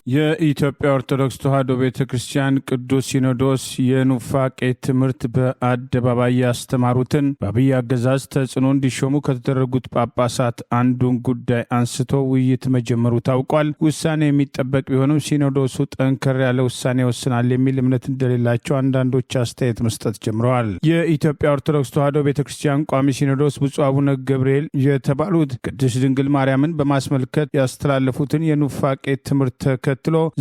የኢትዮጵያ ኦርቶዶክስ ተዋሕዶ ቤተ ክርስቲያን ቅዱስ ሲኖዶስ የኑፋቄ ትምህርት በአደባባይ ያስተማሩትን በአብይ አገዛዝ ተጽዕኖ እንዲሾሙ ከተደረጉት ጳጳሳት አንዱን ጉዳይ አንስቶ ውይይት መጀመሩ ታውቋል። ውሳኔ የሚጠበቅ ቢሆንም ሲኖዶሱ ጠንከር ያለ ውሳኔ ይወስናል የሚል እምነት እንደሌላቸው አንዳንዶች አስተያየት መስጠት ጀምረዋል። የኢትዮጵያ ኦርቶዶክስ ተዋሕዶ ቤተ ክርስቲያን ቋሚ ሲኖዶስ ብፁዕ አቡነ ገብርኤል የተባሉት ቅድስት ድንግል ማርያምን በማስመልከት ያስተላለፉትን የኑፋቄ ትምህርት ተከትሎ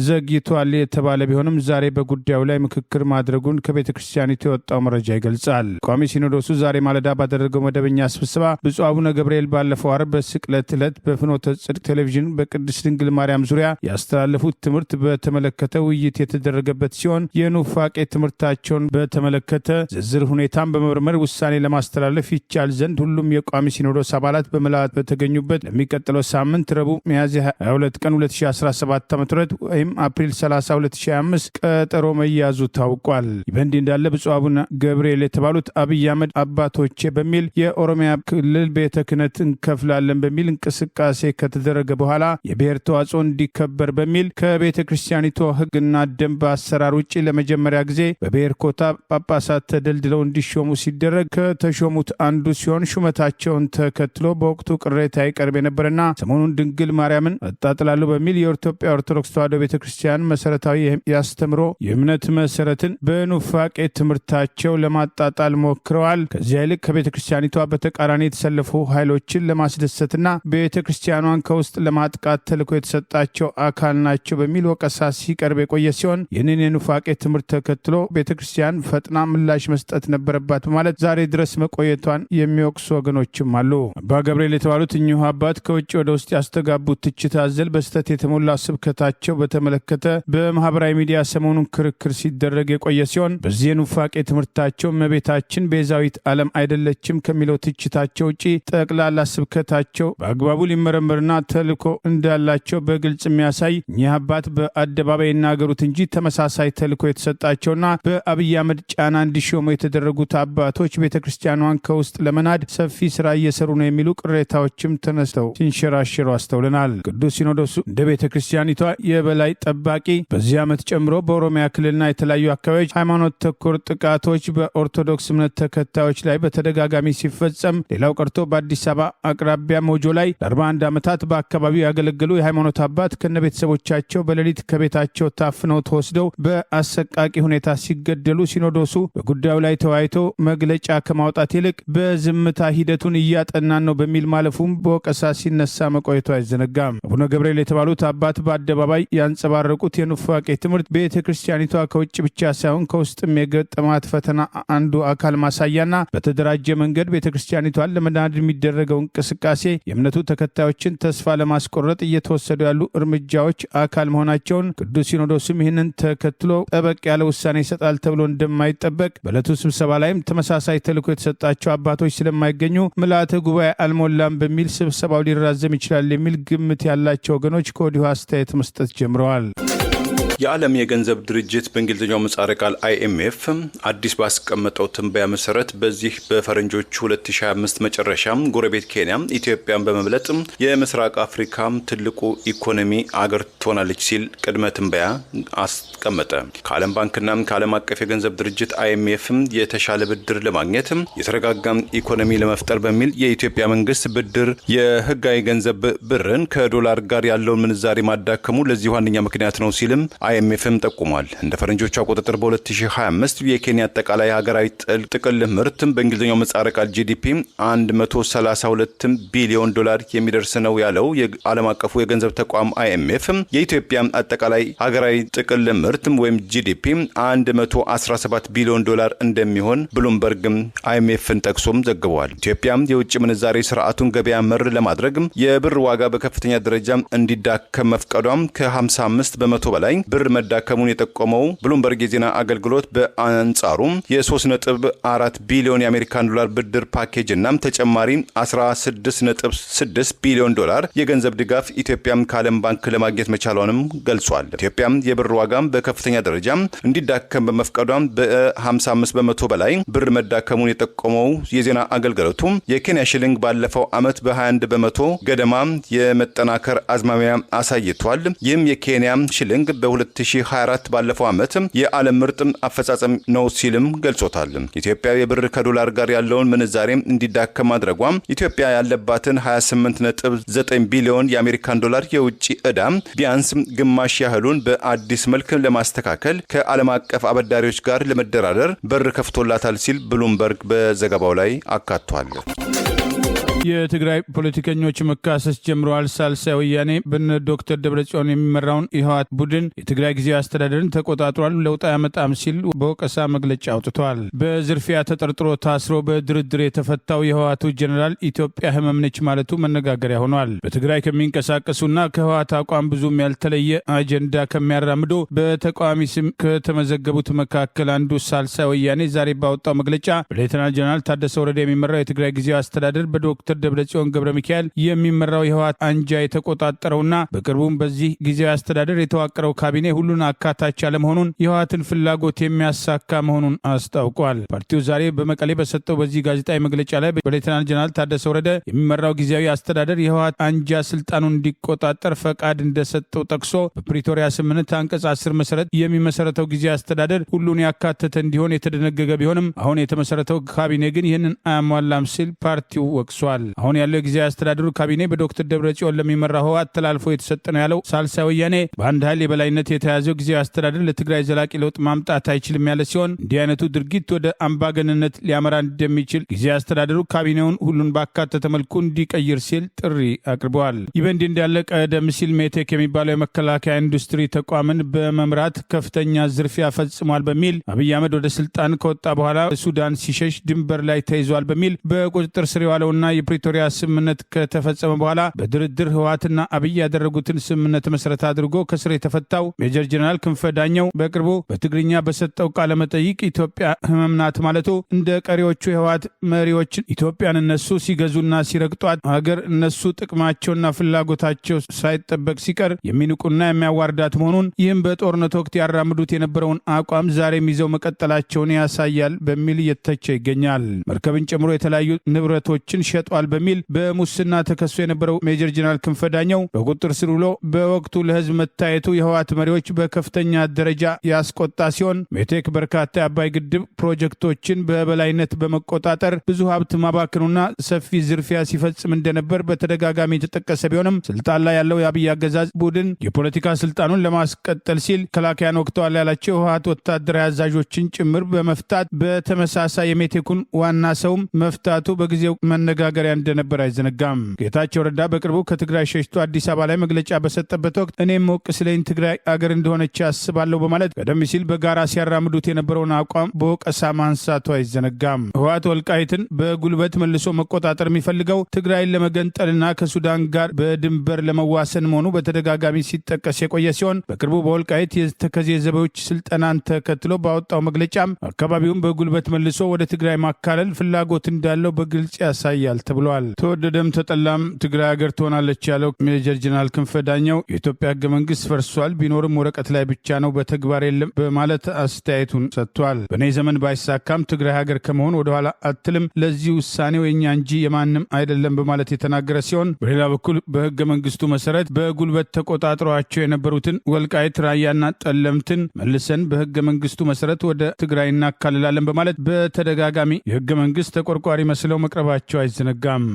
ዘግይቷል የተባለ ቢሆንም ዛሬ በጉዳዩ ላይ ምክክር ማድረጉን ከቤተ ክርስቲያኒቱ የወጣው መረጃ ይገልጻል። ቋሚ ሲኖዶሱ ዛሬ ማለዳ ባደረገው መደበኛ ስብሰባ ብፁዕ አቡነ ገብርኤል ባለፈው ዓርብ በስቅለት ዕለት በፍኖተ ጽድቅ ቴሌቪዥን በቅድስት ድንግል ማርያም ዙሪያ ያስተላለፉት ትምህርት በተመለከተ ውይይት የተደረገበት ሲሆን የኑፋቄ ትምህርታቸውን በተመለከተ ዝርዝር ሁኔታን በመመርመር ውሳኔ ለማስተላለፍ ይቻል ዘንድ ሁሉም የቋሚ ሲኖዶስ አባላት በምልአት በተገኙበት ለሚቀጥለው ሳምንት ረቡዕ ሚያዝያ 22 ቀን 2017 ዓ.ም ወይም አፕሪል 30 2025 ቀጠሮ መያዙ ታውቋል። በእንዲህ እንዳለ ብፁዕ አቡነ ገብርኤል የተባሉት አብይ አህመድ አባቶቼ በሚል የኦሮሚያ ክልል ቤተ ክህነት እንከፍላለን በሚል እንቅስቃሴ ከተደረገ በኋላ የብሔር ተዋጽኦ እንዲከበር በሚል ከቤተ ክርስቲያኒቱ ሕግና ደንብ አሰራር ውጭ ለመጀመሪያ ጊዜ በብሔር ኮታ ጳጳሳት ተደልድለው እንዲሾሙ ሲደረግ ከተሾሙት አንዱ ሲሆን ሹመታቸውን ተከትሎ በወቅቱ ቅሬታ ይቀርብ የነበረና ሰሞኑን ድንግል ማርያምን አጣጥላለሁ በሚል የኢትዮጵያ ኦርቶዶክስ ተዋሕዶ ቤተ ክርስቲያን መሰረታዊ ያስተምሮ የእምነት መሰረትን በኑፋቄ ትምህርታቸው ለማጣጣል ሞክረዋል። ከዚያ ይልቅ ከቤተ ክርስቲያኒቷ በተቃራኒ የተሰለፉ ኃይሎችን ለማስደሰትና ቤተ ክርስቲያኗን ከውስጥ ለማጥቃት ተልዕኮ የተሰጣቸው አካል ናቸው በሚል ወቀሳ ሲቀርብ የቆየ ሲሆን ይህንን የኑፋቄ ትምህርት ተከትሎ ቤተ ክርስቲያን ፈጥና ምላሽ መስጠት ነበረባት በማለት ዛሬ ድረስ መቆየቷን የሚወቅሱ ወገኖችም አሉ። አባ ገብርኤል የተባሉት እኚሁ አባት ከውጭ ወደ ውስጥ ያስተጋቡት ትችት አዘል በስህተት የተሞላ ስብከታቸው በተመለከተ በማህበራዊ ሚዲያ ሰሞኑን ክርክር ሲደረግ የቆየ ሲሆን በዚህ የኑፋቄ ትምህርታቸው እመቤታችን ቤዛዊት ዓለም አይደለችም ከሚለው ትችታቸው ውጪ ጠቅላላ ስብከታቸው በአግባቡ ሊመረመርና ተልዕኮ እንዳላቸው በግልጽ የሚያሳይ እኚህ አባት በአደባባይ ይናገሩት እንጂ ተመሳሳይ ተልዕኮ የተሰጣቸውና በአብይ አህመድ ጫና እንዲሾሙ የተደረጉት አባቶች ቤተ ክርስቲያኗን ከውስጥ ለመናድ ሰፊ ስራ እየሰሩ ነው የሚሉ ቅሬታዎችም ተነስተው ሲንሸራሸሩ አስተውለናል። ቅዱስ ሲኖዶሱ እንደ ቤተ ክርስቲያኒቷ የበላይ ጠባቂ በዚህ ዓመት ጨምሮ በኦሮሚያ ክልልና የተለያዩ አካባቢዎች ሃይማኖት ተኮር ጥቃቶች በኦርቶዶክስ እምነት ተከታዮች ላይ በተደጋጋሚ ሲፈጸም፣ ሌላው ቀርቶ በአዲስ አበባ አቅራቢያ ሞጆ ላይ ለ41 ዓመታት በአካባቢው ያገለገሉ የሃይማኖት አባት ከነ ቤተሰቦቻቸው በሌሊት ከቤታቸው ታፍነው ተወስደው በአሰቃቂ ሁኔታ ሲገደሉ ሲኖዶሱ በጉዳዩ ላይ ተወያይቶ መግለጫ ከማውጣት ይልቅ በዝምታ ሂደቱን እያጠናን ነው በሚል ማለፉም በወቀሳ ሲነሳ መቆየቱ አይዘነጋም። አቡነ ገብርኤል የተባሉት አባት በአደባባይ ጸባይ ያንጸባረቁት የኑፋቄ ትምህርት ቤተ ክርስቲያኒቷ ከውጭ ብቻ ሳይሆን ከውስጥም የገጠማት ፈተና አንዱ አካል ማሳያና በተደራጀ መንገድ ቤተ ክርስቲያኒቷን ለመናድ የሚደረገው እንቅስቃሴ የእምነቱ ተከታዮችን ተስፋ ለማስቆረጥ እየተወሰዱ ያሉ እርምጃዎች አካል መሆናቸውን ቅዱስ ሲኖዶስም ይህንን ተከትሎ ጠበቅ ያለ ውሳኔ ይሰጣል ተብሎ እንደማይጠበቅ በዕለቱ ስብሰባ ላይም ተመሳሳይ ተልዕኮ የተሰጣቸው አባቶች ስለማይገኙ ምልዓተ ጉባኤ አልሞላም በሚል ስብሰባው ሊራዘም ይችላል የሚል ግምት ያላቸው ወገኖች ከወዲሁ አስተያየት መስጠት ጀምረዋል። የዓለም የገንዘብ ድርጅት በእንግሊዝኛው ምህጻረ ቃል IMF አዲስ ባስቀመጠው ትንበያ መሰረት በዚህ በፈረንጆቹ 2025 መጨረሻ ጎረቤት ኬንያ ኢትዮጵያን በመብለጥ የምስራቅ አፍሪካ ትልቁ ኢኮኖሚ አገር ትሆናለች ሲል ቅድመ ትንበያ አስቀመጠ። ከዓለም ባንክና ከዓለም አቀፍ የገንዘብ ድርጅት IMF የተሻለ ብድር ለማግኘት የተረጋጋ ኢኮኖሚ ለመፍጠር በሚል የኢትዮጵያ መንግስት ብድር የህጋዊ ገንዘብ ብርን ከዶላር ጋር ያለውን ምንዛሬ ማዳከሙ ለዚህ ዋነኛ ምክንያት ነው ሲልም IMFም ጠቁሟል። እንደ ፈረንጆቹ አቆጣጠር በ2025 የኬንያ አጠቃላይ ሀገራዊ ጥቅል ምርት በእንግሊዝኛው ምህጻረ ቃል GDP 132 ቢሊዮን ዶላር የሚደርስ ነው ያለው የዓለም አቀፉ የገንዘብ ተቋም IMF የኢትዮጵያ አጠቃላይ ሀገራዊ ጥቅል ምርት ወይም GDP 117 ቢሊዮን ዶላር እንደሚሆን ብሉምበርግ IMFን ጠቅሶም ዘግቧል። ኢትዮጵያ የውጭ ምንዛሬ ስርዓቱን ገበያ መር ለማድረግ የብር ዋጋ በከፍተኛ ደረጃ እንዲዳከም መፍቀዷም ከ55 በመቶ በላይ ብር መዳከሙን የጠቆመው ብሉምበርግ የዜና አገልግሎት በአንጻሩ የ3.4 ቢሊዮን የአሜሪካን ዶላር ብድር ፓኬጅ እና ተጨማሪ 16.6 ቢሊዮን ዶላር የገንዘብ ድጋፍ ኢትዮጵያም ከዓለም ባንክ ለማግኘት መቻሏንም ገልጿል። ኢትዮጵያም የብር ዋጋም በከፍተኛ ደረጃ እንዲዳከም በመፍቀዷም በ55 በመቶ በላይ ብር መዳከሙን የጠቆመው የዜና አገልግሎቱ የኬንያ ሽልንግ ባለፈው ዓመት በ21 በመቶ ገደማ የመጠናከር አዝማሚያ አሳይቷል። ይህም የኬንያ ሽልንግ በ2024 ባለፈው ዓመት የዓለም ምርጥ አፈጻጸም ነው ሲልም ገልጾታል። ኢትዮጵያ የብር ከዶላር ጋር ያለውን ምንዛሬ እንዲዳከም ማድረጓ ኢትዮጵያ ያለባትን 28.9 ቢሊዮን የአሜሪካን ዶላር የውጭ ዕዳ ቢያንስ ግማሽ ያህሉን በአዲስ መልክ ለማስተካከል ከዓለም አቀፍ አበዳሪዎች ጋር ለመደራደር በር ከፍቶላታል ሲል ብሉምበርግ በዘገባው ላይ አካቷል። የትግራይ ፖለቲከኞች መካሰስ ጀምረዋል። ሳልሳይ ወያኔ በነ ዶክተር ደብረጽዮን የሚመራውን የህወሓት ቡድን የትግራይ ጊዜያዊ አስተዳደርን ተቆጣጥሯል፣ ለውጥ አያመጣም ሲል በወቀሳ መግለጫ አውጥቷል። በዝርፊያ ተጠርጥሮ ታስሮ በድርድር የተፈታው የህወሓቱ ጀኔራል ኢትዮጵያ ህመም ነች ማለቱ መነጋገሪያ ሆኗል። በትግራይ ከሚንቀሳቀሱና ከህወሓት አቋም ብዙም ያልተለየ አጀንዳ ከሚያራምዱ በተቃዋሚ ስም ከተመዘገቡት መካከል አንዱ ሳልሳይ ወያኔ ዛሬ ባወጣው መግለጫ በሌተናል ጀነራል ታደሰ ወረደ የሚመራው የትግራይ ጊዜያዊ አስተዳደር በዶክተር ደብረጽዮን ገብረ ሚካኤል የሚመራው የህወሓት አንጃ የተቆጣጠረውና በቅርቡም በዚህ ጊዜያዊ አስተዳደር የተዋቀረው ካቢኔ ሁሉን አካታች ያለመሆኑን የህወሓትን ፍላጎት የሚያሳካ መሆኑን አስታውቋል። ፓርቲው ዛሬ በመቀሌ በሰጠው በዚህ ጋዜጣዊ መግለጫ ላይ በሌተናል ጀነራል ታደሰ ወረደ የሚመራው ጊዜያዊ አስተዳደር የህወሓት አንጃ ስልጣኑን እንዲቆጣጠር ፈቃድ እንደሰጠው ጠቅሶ በፕሪቶሪያ ስምምነት አንቀጽ 10 መሰረት የሚመሰረተው ጊዜያዊ አስተዳደር ሁሉን ያካተተ እንዲሆን የተደነገገ ቢሆንም አሁን የተመሰረተው ካቢኔ ግን ይህንን አያሟላም ሲል ፓርቲው ወቅሷል። አሁን ያለው ጊዜያዊ አስተዳደሩ ካቢኔ በዶክተር ደብረጽዮን ለሚመራው ህወሓት ተላልፎ የተሰጠ ነው ያለው ሳልሳይ ወያኔ በአንድ ኃይል የበላይነት የተያዘው ጊዜያዊ አስተዳደር ለትግራይ ዘላቂ ለውጥ ማምጣት አይችልም ያለ ሲሆን እንዲህ አይነቱ ድርጊት ወደ አምባገነንነት ሊያመራ እንደሚችል ጊዜያዊ አስተዳደሩ ካቢኔውን ሁሉን ባካተተ መልኩ እንዲቀይር ሲል ጥሪ አቅርበዋል። ይህ በእንዲህ እንዳለ ቀደም ሲል ሜቴክ የሚባለው የመከላከያ ኢንዱስትሪ ተቋምን በመምራት ከፍተኛ ዝርፊያ ፈጽሟል በሚል አብይ አህመድ ወደ ስልጣን ከወጣ በኋላ ሱዳን ሲሸሽ ድንበር ላይ ተይዟል በሚል በቁጥጥር ስር የዋለውና የፕሪቶሪያ ስምምነት ከተፈጸመ በኋላ በድርድር ህወሓትና አብይ ያደረጉትን ስምምነት መሰረት አድርጎ ከስር የተፈታው ሜጀር ጀነራል ክንፈ ዳኘው በቅርቡ በትግርኛ በሰጠው ቃለ መጠይቅ ኢትዮጵያ ህመም ናት ማለቱ እንደ ቀሪዎቹ የህወሓት መሪዎች ኢትዮጵያን እነሱ ሲገዙና ሲረግጧት ሀገር እነሱ ጥቅማቸውና ፍላጎታቸው ሳይጠበቅ ሲቀር የሚንቁና የሚያዋርዳት መሆኑን ይህም በጦርነት ወቅት ያራምዱት የነበረውን አቋም ዛሬም ይዘው መቀጠላቸውን ያሳያል በሚል እየተቸ ይገኛል። መርከብን ጨምሮ የተለያዩ ንብረቶችን ሸጧል በሚል በሙስና ተከሶ የነበረው ሜጀር ጀነራል ክንፈ ዳኘው በቁጥጥር ስር ውሎ በወቅቱ ለህዝብ መታየቱ የህወሓት መሪዎች በከፍተኛ ደረጃ ያስቆጣ ሲሆን ሜቴክ በርካታ የአባይ ግድብ ፕሮጀክቶችን በበላይነት በመቆጣጠር ብዙ ሀብት ማባከኑና ሰፊ ዝርፊያ ሲፈጽም እንደነበር በተደጋጋሚ የተጠቀሰ ቢሆንም ስልጣን ላይ ያለው የአብይ አገዛዝ ቡድን የፖለቲካ ስልጣኑን ለማስቀጠል ሲል ከላካያን ወቅተዋል ያላቸው የህወሓት ወታደራዊ አዛዦችን ጭምር በመፍታት በተመሳሳይ የሜቴኩን ዋና ሰውም መፍታቱ በጊዜው መነጋገሪያ መነጋገሪያ እንደነበር አይዘነጋም። ጌታቸው ረዳ በቅርቡ ከትግራይ ሸሽቶ አዲስ አበባ ላይ መግለጫ በሰጠበት ወቅት እኔም ሞቅ ስለኝ ትግራይ አገር እንደሆነች አስባለሁ በማለት ቀደም ሲል በጋራ ሲያራምዱት የነበረውን አቋም በወቀሳ ማንሳቱ አይዘነጋም። ህወሓት ወልቃይትን በጉልበት መልሶ መቆጣጠር የሚፈልገው ትግራይን ለመገንጠልና ከሱዳን ጋር በድንበር ለመዋሰን መሆኑ በተደጋጋሚ ሲጠቀስ የቆየ ሲሆን በቅርቡ በወልቃይት የተከዜ ዘቦች ስልጠናን ተከትሎ ባወጣው መግለጫም አካባቢውን በጉልበት መልሶ ወደ ትግራይ ማካለል ፍላጎት እንዳለው በግልጽ ያሳያል ተብሏል። ተወደደም ተጠላም ትግራይ ሀገር ትሆናለች ያለው ሜጀር ጀነራል ክንፈ ዳኘው የኢትዮጵያ ህገ መንግስት ፈርሷል፣ ቢኖርም ወረቀት ላይ ብቻ ነው፣ በተግባር የለም በማለት አስተያየቱን ሰጥቷል። በእኔ ዘመን ባይሳካም ትግራይ ሀገር ከመሆን ወደኋላ አትልም፣ ለዚህ ውሳኔው የኛ እንጂ የማንም አይደለም በማለት የተናገረ ሲሆን በሌላ በኩል በህገ መንግስቱ መሰረት በጉልበት ተቆጣጥሯቸው የነበሩትን ወልቃይት፣ ራያና ጠለምትን መልሰን በህገ መንግስቱ መሰረት ወደ ትግራይ እናካልላለን በማለት በተደጋጋሚ የህገ መንግስት ተቆርቋሪ መስለው መቅረባቸው አይዘነጋም።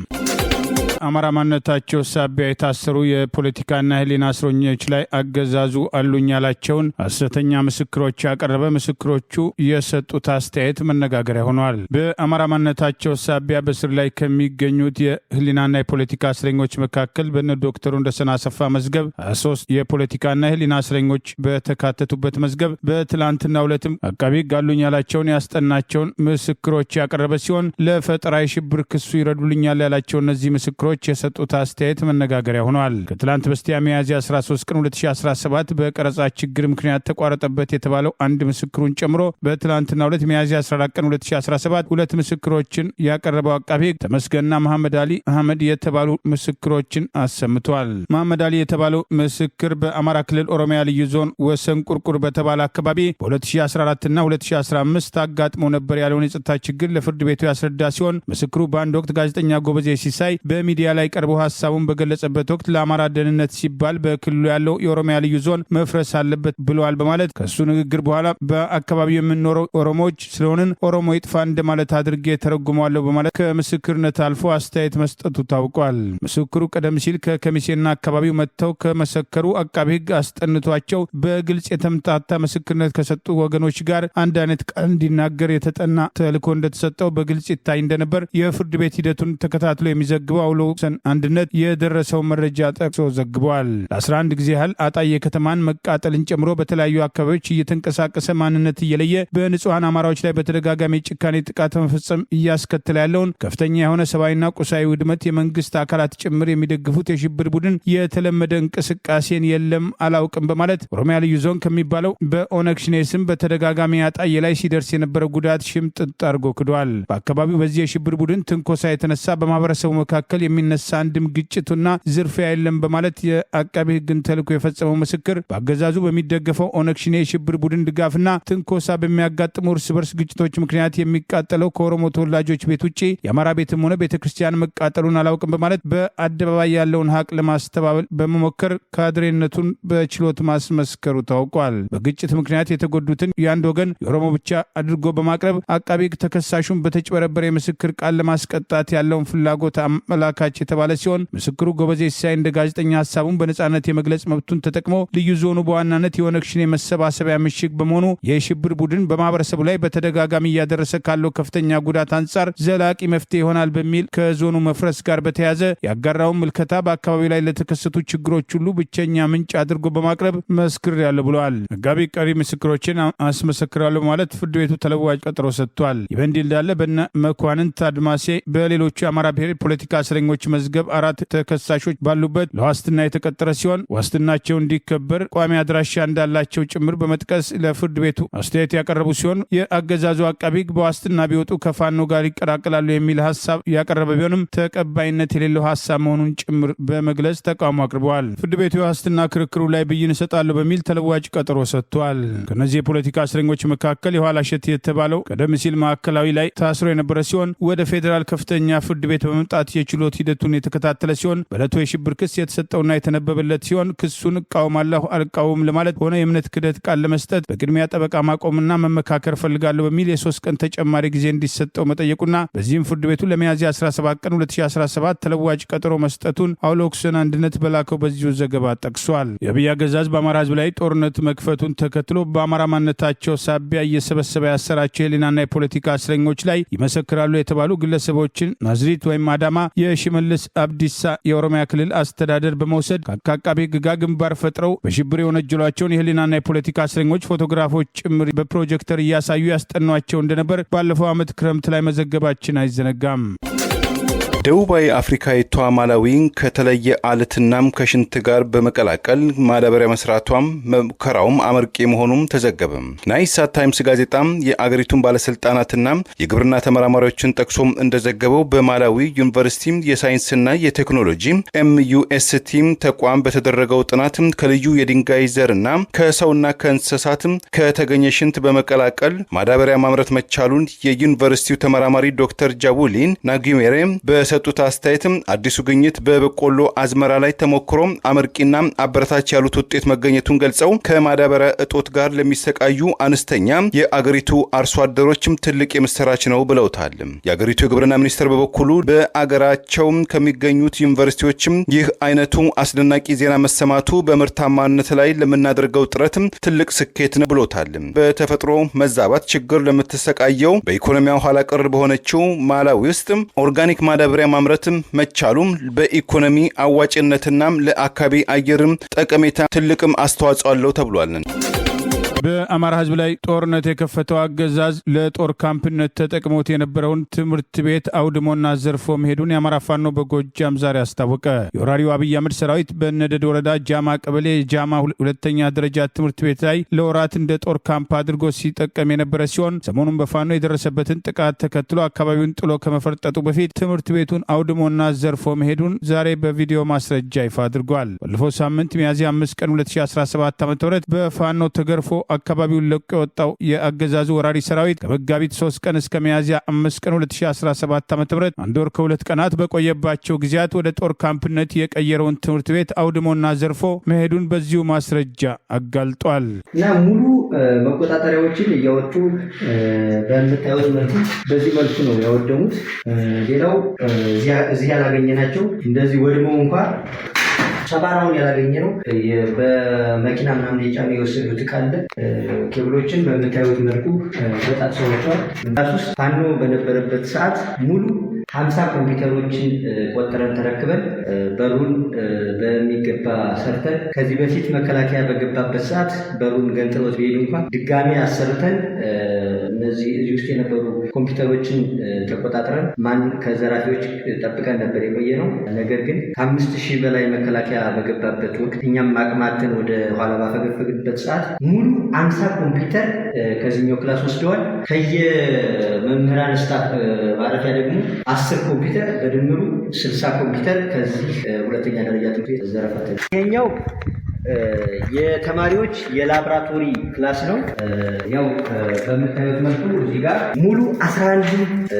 አማራ ማንነታቸው ሳቢያ የታሰሩ የፖለቲካና ህሊና እስረኞች ላይ አገዛዙ አሉኝ ያላቸውን ሐሰተኛ ምስክሮች ያቀረበ፣ ምስክሮቹ የሰጡት አስተያየት መነጋገሪያ ሆኗል። በአማራ ማንነታቸው ሳቢያ በስር ላይ ከሚገኙት የህሊናና የፖለቲካ እስረኞች መካከል በነ ዶክተር ወንደሰን አሰፋ መዝገብ 23 የፖለቲካና ህሊና እስረኞች በተካተቱበት መዝገብ በትላንትናው ዕለትም አቃቢ ህግ አሉኝ ያላቸውን ያስጠናቸውን ምስክሮች ያቀረበ ሲሆን ለፈጠራ የሽብር ክሱ ይረዱልኛል ያላቸው እነዚህ ምስክሮች የሰጡት አስተያየት መነጋገሪያ ሆኗል። ከትላንት በስቲያ ሚያዝያ 13 ቀን 2017 በቀረጻ ችግር ምክንያት ተቋረጠበት የተባለው አንድ ምስክሩን ጨምሮ በትላንትና ሁለት ሚያዝያ 14 ቀን 2017 ሁለት ምስክሮችን ያቀረበው አቃቤ ሕግ ተመስገንና መሐመድ አሊ አህመድ የተባሉ ምስክሮችን አሰምቷል። መሐመድ አሊ የተባለው ምስክር በአማራ ክልል ኦሮሚያ ልዩ ዞን ወሰን ቁርቁር በተባለ አካባቢ በ2014 እና 2015 አጋጥሞ ነበር ያለውን የጸጥታ ችግር ለፍርድ ቤቱ ያስረዳ ሲሆን ምስክሩ በአንድ ወቅት ጋዜጠኛ ጎበዜ ሲሳይ በሚዲያ ላይ ቀርቦ ሀሳቡን በገለጸበት ወቅት ለአማራ ደህንነት ሲባል በክልሉ ያለው የኦሮሚያ ልዩ ዞን መፍረስ አለበት ብለዋል በማለት ከሱ ንግግር በኋላ በአካባቢው የምንኖረው ኦሮሞዎች ስለሆንን ኦሮሞ ይጥፋ እንደማለት አድርጌ ተረጉመዋለሁ በማለት ከምስክርነት አልፎ አስተያየት መስጠቱ ታውቋል። ምስክሩ ቀደም ሲል ከከሚሴና አካባቢው መጥተው ከመሰከሩ አቃቤ ሕግ አስጠንቷቸው በግልጽ የተምታታ ምስክርነት ከሰጡ ወገኖች ጋር አንድ አይነት ቃል እንዲናገር የተጠና ተልእኮ እንደተሰጠው በግልጽ ይታይ እንደነበር የፍርድ ቤት ሂደቱን ተከታትሎ የሚዘግበው አውሎ አንድነት የደረሰው መረጃ ጠቅሶ ዘግቧል። ለ11 ጊዜ ያህል አጣዬ ከተማን መቃጠልን ጨምሮ በተለያዩ አካባቢዎች እየተንቀሳቀሰ ማንነት እየለየ በንጹሐን አማራዎች ላይ በተደጋጋሚ ጭካኔ ጥቃት መፈጸም እያስከተለ ያለውን ከፍተኛ የሆነ ሰብአዊና ቁሳዊ ውድመት የመንግስት አካላት ጭምር የሚደግፉት የሽብር ቡድን የተለመደ እንቅስቃሴን የለም አላውቅም በማለት ኦሮሚያ ልዩ ዞን ከሚባለው በኦነግ ሸኔ ስም በተደጋጋሚ አጣዬ ላይ ሲደርስ የነበረው ጉዳት ሽምጥጥ አድርጎ ክዷል። በአካባቢው በዚህ የሽብር ቡድን ትንኮሳ የተነሳ በማህበረሰቡ መካከል የሚነሳ አንድም ግጭቱና ዝርፊያ የለም በማለት የአቃቤ ሕግን ተልዕኮ የፈጸመው ምስክር በአገዛዙ በሚደገፈው ኦነግ ሸኔ የሽብር ቡድን ድጋፍና ትንኮሳ በሚያጋጥሙ እርስ በርስ ግጭቶች ምክንያት የሚቃጠለው ከኦሮሞ ተወላጆች ቤት ውጭ የአማራ ቤትም ሆነ ቤተ ክርስቲያን መቃጠሉን አላውቅም በማለት በአደባባይ ያለውን ሀቅ ለማስተባበል በመሞከር ካድሬነቱን በችሎት ማስመስከሩ ታውቋል። በግጭት ምክንያት የተጎዱትን የአንድ ወገን የኦሮሞ ብቻ አድርጎ በማቅረብ አቃቤ ሕግ ተከሳሹን በተጭበረበረ የምስክር ቃል ለማስቀጣት ያለውን ፍላጎት አመላካች የተባለ ሲሆን ምስክሩ ጎበዜ ሲሳይ እንደ ጋዜጠኛ ሀሳቡን በነጻነት የመግለጽ መብቱን ተጠቅሞ ልዩ ዞኑ በዋናነት የኦነግ ሸኔ መሰባሰቢያ ምሽግ በመሆኑ የሽብር ቡድን በማህበረሰቡ ላይ በተደጋጋሚ እያደረሰ ካለው ከፍተኛ ጉዳት አንጻር ዘላቂ መፍትሄ ይሆናል በሚል ከዞኑ መፍረስ ጋር በተያያዘ ያጋራውን ምልከታ በአካባቢው ላይ ለተከሰቱ ችግሮች ሁሉ ብቸኛ ምንጭ አድርጎ በማቅረብ መስክሬያለሁ ብለዋል። መጋቢ ቀሪ ምስክሮችን አስመሰክራለሁ ማለት ፍርድ ቤቱ ተለዋጭ ቀጠሮ ሰጥቷል። ይህ በእንዲህ እንዳለ በነ መኳንንት አድማሴ በሌሎቹ የአማራ ብሔር ፖለቲካ እስረኞች መዝገብ 4 ተከሳሾች ባሉበት ለዋስትና የተቀጠረ ሲሆን ዋስትናቸው እንዲከበር ቋሚ አድራሻ እንዳላቸው ጭምር በመጥቀስ ለፍርድ ቤቱ አስተያየት ያቀረቡ ሲሆን የአገዛዙ አቃቢ ሕግ በዋስትና ቢወጡ ከፋኖ ጋር ይቀላቀላሉ የሚል ሀሳብ ያቀረበ ቢሆንም ተቀባይነት የሌለው ሀሳብ መሆኑን ጭምር በመግለጽ ተቃውሞ አቅርበዋል። ፍርድ ቤቱ የዋስትና ክርክሩ ላይ ብይን እሰጣለሁ በሚል ተለዋጭ ቀጠሮ ሰጥቷል። ከነዚህ የፖለቲካ እስረኞች መካከል የኋላ እሸት የተባለው ቀደም ሲል ማዕከላዊ ላይ ታስሮ የነበረ ሲሆን ወደ ፌዴራል ከፍተኛ ፍርድ ቤት በመምጣት የችሎት ሂደቱን የተከታተለ ሲሆን በዕለቱ የሽብር ክስ የተሰጠውና የተነበበለት ሲሆን ክሱን እቃወማለሁ አልቃወም ለማለት ሆነ የእምነት ክህደት ቃል ለመስጠት በቅድሚያ ጠበቃ ማቆምና መመካከር ፈልጋለሁ በሚል የ3 ቀን ተጨማሪ ጊዜ እንዲሰጠው መጠየቁና በዚህም ፍርድ ቤቱ ለሚያዝያ 17 ቀን 2017 ተለዋጭ ቀጠሮ መስጠቱን አውሎክስን አንድነት በላከው በዚሁ ዘገባ ጠቅሷል። የአብይ አገዛዝ በአማራ ህዝብ ላይ ጦርነት መክፈቱን ተከትሎ በአማራ ማንነታቸው ሳቢያ እየሰበሰበ ያሰራቸው የህሊናና የፖለቲካ እስረኞች ላይ ይመሰክራሉ የተባሉ ግለሰቦችን ናዝሪት ወይም አዳማ የሽመልስ አብዲሳ የኦሮሚያ ክልል አስተዳደር በመውሰድ ከአቃቤ ህግ ጋር ግንባር ፈጥረው በሽብር የወነጀሏቸውን የህሊናና የፖለቲካ እስረኞች ፎቶግራፎች ጭምር በፕሮጀክተር እያሳዩ ያስጠኗቸው እንደነበር ባለፈው ዓመት ክረምት ላይ መዘገባችን አይዘነጋም። ደቡባዊ አፍሪካዊቷ ማላዊን ከተለየ አለትናም ከሽንት ጋር በመቀላቀል ማዳበሪያ መስራቷም ሙከራውም አመርቂ መሆኑም ተዘገበ። ናይሳት ታይምስ ጋዜጣም የአገሪቱን ባለስልጣናትና የግብርና ተመራማሪዎችን ጠቅሶም እንደዘገበው በማላዊ ዩኒቨርሲቲ የሳይንስና የቴክኖሎጂ MUST ተቋም በተደረገው ጥናት ከልዩ የድንጋይ ዘርና ከሰውና ከእንስሳት ከተገኘ ሽንት በመቀላቀል ማዳበሪያ ማምረት መቻሉን የዩኒቨርሲቲው ተመራማሪ ዶክተር ጃቡሊን ናጊሜሬ በሰጡት አስተያየትም አዲሱ ግኝት በበቆሎ አዝመራ ላይ ተሞክሮ አመርቂና አበረታች ያሉት ውጤት መገኘቱን ገልጸው ከማዳበሪያ እጦት ጋር ለሚሰቃዩ አነስተኛ የአገሪቱ አርሶ አደሮችም ትልቅ የምስራች ነው ብለውታል። የአገሪቱ የግብርና ሚኒስቴር በበኩሉ በአገራቸው ከሚገኙት ዩኒቨርሲቲዎችም ይህ አይነቱ አስደናቂ ዜና መሰማቱ በምርታማነት ላይ ለምናደርገው ጥረትም ትልቅ ስኬት ነው ብሎታል። በተፈጥሮ መዛባት ችግር ለምትሰቃየው በኢኮኖሚያው ኋላ ቀር በሆነችው ማላዊ ውስጥ ኦርጋኒክ ማዳበሪያ ማምረትም መቻሉም በኢኮኖሚ አዋጭነትና ለአካባቢ አየርም ጠቀሜታ ትልቅም አስተዋጽኦ አለው ተብሏል። በአማራ ህዝብ ላይ ጦርነት የከፈተው አገዛዝ ለጦር ካምፕነት ተጠቅሞት የነበረውን ትምህርት ቤት አውድሞና ዘርፎ መሄዱን የአማራ ፋኖ በጎጃም ዛሬ አስታወቀ። የወራሪው አብይ አህመድ ሰራዊት በነደድ ወረዳ ጃማ ቀበሌ ጃማ ሁለተኛ ደረጃ ትምህርት ቤት ላይ ለወራት እንደ ጦር ካምፕ አድርጎ ሲጠቀም የነበረ ሲሆን ሰሞኑን በፋኖ የደረሰበትን ጥቃት ተከትሎ አካባቢውን ጥሎ ከመፈርጠጡ በፊት ትምህርት ቤቱን አውድሞና ዘርፎ መሄዱን ዛሬ በቪዲዮ ማስረጃ ይፋ አድርጓል። ባለፈው ሳምንት ሚያዝያ 5 ቀን 2017 ዓ.ም በፋኖ ተገርፎ አካባቢውን ለቆ የወጣው የአገዛዙ ወራሪ ሰራዊት ከመጋቢት 3 ቀን እስከ ሚያዝያ 5 ቀን 2017 ዓ.ም አንድ ወር ከ2 ቀናት በቆየባቸው ጊዜያት ወደ ጦር ካምፕነት የቀየረውን ትምህርት ቤት አውድሞና ዘርፎ መሄዱን በዚሁ ማስረጃ አጋልጧል። እና ሙሉ መቆጣጠሪያዎችን እያወጡ በምታዩት መልኩ በዚህ መልኩ ነው ያወደሙት። ሌላው እዚህ ያላገኘናቸው እንደዚህ ወድመው እንኳን ሰባራውን ያላገኘ ነው። በመኪና ምናምን የጫኑ የወሰዱት ካለ ኬብሎችን በምታዩት መልኩ በጣት ሰዎቿል። ራሱስ ፋኖ በነበረበት ሰዓት ሙሉ 50 ኮምፒውተሮችን ቆጥረን ተረክበን በሩን በሚገባ ሰርተን ከዚህ በፊት መከላከያ በገባበት ሰዓት በሩን ገንጥሎት ቢሄዱ እንኳን ድጋሚ አሰርተን እነዚህ እዚህ ውስጥ የነበሩ ኮምፒውተሮችን ተቆጣጥረን ማን ከዘራፊዎች ጠብቀን ነበር የቆየ ነው። ነገር ግን ከ5000 በላይ መከላከያ በገባበት ወቅት እኛም አቅማተን ወደ ኋላ ባፈገፈግበት ሰዓት ሙሉ 50 ኮምፒውተር ከዚህኛው ክላስ ወስደዋል። ከየመምህራን ስታፍ ማረፊያ ደግሞ 10 ኮምፒውተር በድምሩ 60 ኮምፒውተር ከዚህ ሁለተኛ ደረጃ ትምህርት ቤት ዘረፋ። ይሄኛው የተማሪዎች የላብራቶሪ ክላስ ነው። ያው በምታዩት መልኩ እዚህ ጋር ሙሉ 11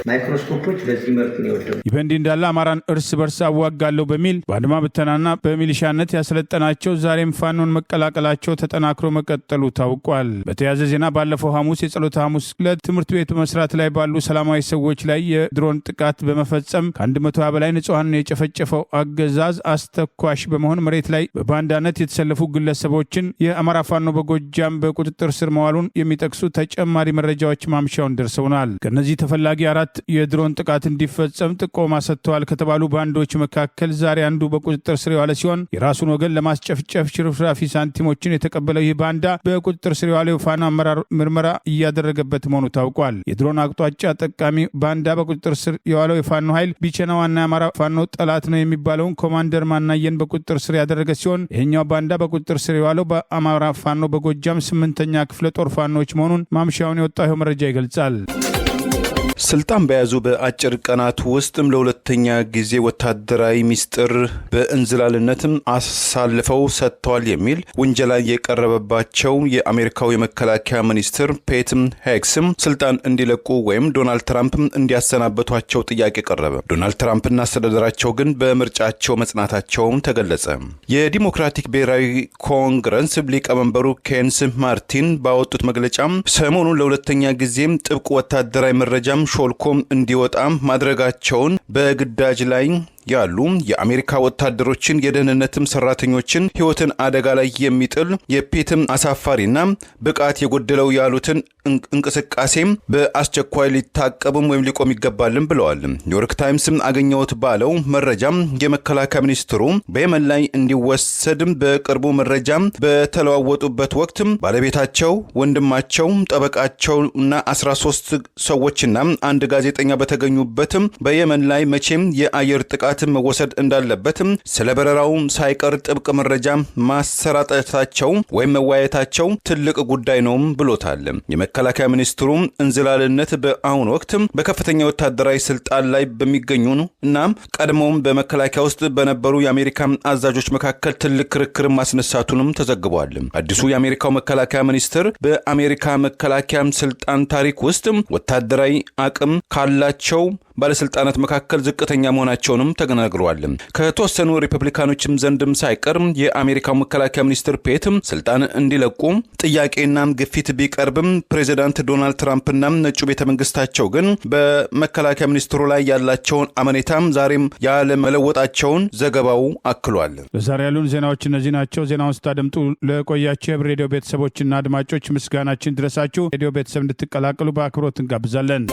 ማይክሮስኮፖች በዚህ መልኩ ነው የወደዱት። ይህ በእንዲህ እንዳለ አማራን እርስ በርስ አዋጋለሁ በሚል በአድማ ብተናና በሚሊሻነት ያሰለጠናቸው ዛሬም ፋኖን መቀላቀላቸው ተጠናክሮ መቀጠሉ ታውቋል። በተያያዘ ዜና ባለፈው ሐሙስ የጸሎተ ሐሙስ ዕለት ትምህርት ቤቱ መስራት ላይ ባሉ ሰላማዊ ሰዎች ላይ የድሮን ጥቃት በመፈጸም ከ120 በላይ ንጹሐን የጨፈጨፈው አገዛዝ አስተኳሽ በመሆን መሬት ላይ በባንዳነት የተሰለፉ ግለሰቦችን የአማራ ፋኖ በጎጃም በቁጥጥር ስር መዋሉን የሚጠቅሱ ተጨማሪ መረጃዎች ማምሻውን ደርሰውናል። ከነዚህ ተፈላጊ 4 የድሮን ጥቃት እንዲፈጸም ጥቆማ ሰጥተዋል ከተባሉ ባንዶች መካከል ዛሬ አንዱ በቁጥጥር ስር የዋለ ሲሆን የራሱን ወገን ለማስጨፍጨፍ ሽርፍራፊ ሳንቲሞችን የተቀበለው ይህ ባንዳ በቁጥጥር ስር የዋለው የፋኖ አመራር ምርመራ እያደረገበት መሆኑ ታውቋል። የድሮን አቅጣጫ ጠቃሚ ባንዳ በቁጥጥር ስር የዋለው የፋኖ ኃይል ቢቸና ዋና የአማራ ፋኖ ጠላት ነው የሚባለውን ኮማንደር ማናየን በቁጥጥር ስር ያደረገ ሲሆን ይህኛው ባንዳ በቁጥጥር ስር የዋለው በአማራ ፋኖ በጎጃም 8ኛ ክፍለ ጦር ፋኖች መሆኑን ማምሻውን የወጣው ይኸው መረጃ ይገልጻል። ስልጣን በያዙ በአጭር ቀናት ውስጥም ለሁለተኛ ጊዜ ወታደራዊ ሚስጥር በእንዝላልነትም አሳልፈው ሰጥተዋል የሚል ውንጀላ የቀረበባቸው የአሜሪካው የመከላከያ ሚኒስትር ፔት ሄግስም ስልጣን እንዲለቁ ወይም ዶናልድ ትራምፕ እንዲያሰናበቷቸው ጥያቄ ቀረበ። ዶናልድ ትራምፕና አስተዳደራቸው ግን በምርጫቸው መጽናታቸውም ተገለጸ። የዲሞክራቲክ ብሔራዊ ኮንግረስ ሊቀመንበሩ ኬንስ ማርቲን ባወጡት መግለጫም ሰሞኑን ለሁለተኛ ጊዜም ጥብቅ ወታደራዊ መረጃም ሾልኮም እንዲወጣ ማድረጋቸውን በግዳጅ ላይ ያሉ የአሜሪካ ወታደሮችን የደህንነትም ሰራተኞችን ሕይወትን አደጋ ላይ የሚጥል የፔትም አሳፋሪና ብቃት የጎደለው ያሉትን እንቅስቃሴም በአስቸኳይ ሊታቀብም ወይም ሊቆም ይገባልም ብለዋል። ኒውዮርክ ታይምስም አገኘሁት ባለው መረጃም የመከላከያ ሚኒስትሩ በየመን ላይ እንዲወሰድም በቅርቡ መረጃም በተለዋወጡበት ወቅት ባለቤታቸው፣ ወንድማቸው፣ ጠበቃቸውና 13 ሰዎችና አንድ ጋዜጠኛ በተገኙበትም በየመን ላይ መቼም የአየር ጥቃት መወሰድ እንዳለበትም ስለ በረራው ሳይቀር ጥብቅ መረጃ ማሰራጨታቸው ወይም መዋየታቸው ትልቅ ጉዳይ ነው ብሎታል። የመከላከያ ሚኒስትሩ እንዝላልነት በአሁኑ ወቅት በከፍተኛ ወታደራዊ ስልጣን ላይ በሚገኙ እና ቀድሞም በመከላከያ ውስጥ በነበሩ የአሜሪካ አዛዦች መካከል ትልቅ ክርክር ማስነሳቱንም ተዘግቧል። አዲሱ የአሜሪካው መከላከያ ሚኒስትር በአሜሪካ መከላከያ ስልጣን ታሪክ ውስጥ ወታደራዊ አቅም ካላቸው ባለስልጣናት መካከል ዝቅተኛ መሆናቸውንም ተነግሯል። ከተወሰኑ ሪፐብሊካኖችም ዘንድም ሳይቀር የአሜሪካው መከላከያ ሚኒስትር ፔት ስልጣን እንዲለቁ ጥያቄና ግፊት ቢቀርብም ፕሬዚዳንት ዶናልድ ትራምፕና ነጩ ቤተ መንግስታቸው ግን በመከላከያ ሚኒስትሩ ላይ ያላቸውን አመኔታም ዛሬም ያለ መለወጣቸውን ዘገባው አክሏል። ለዛሬ ያሉን ዜናዎች እነዚህ ናቸው። ዜናውን ስታደምጡ ለቆያቸው የህብር ሬዲዮ ቤተሰቦችና አድማጮች ምስጋናችን ድረሳችሁ። ሬዲዮ ቤተሰብ እንድትቀላቀሉ በአክብሮት እንጋብዛለን።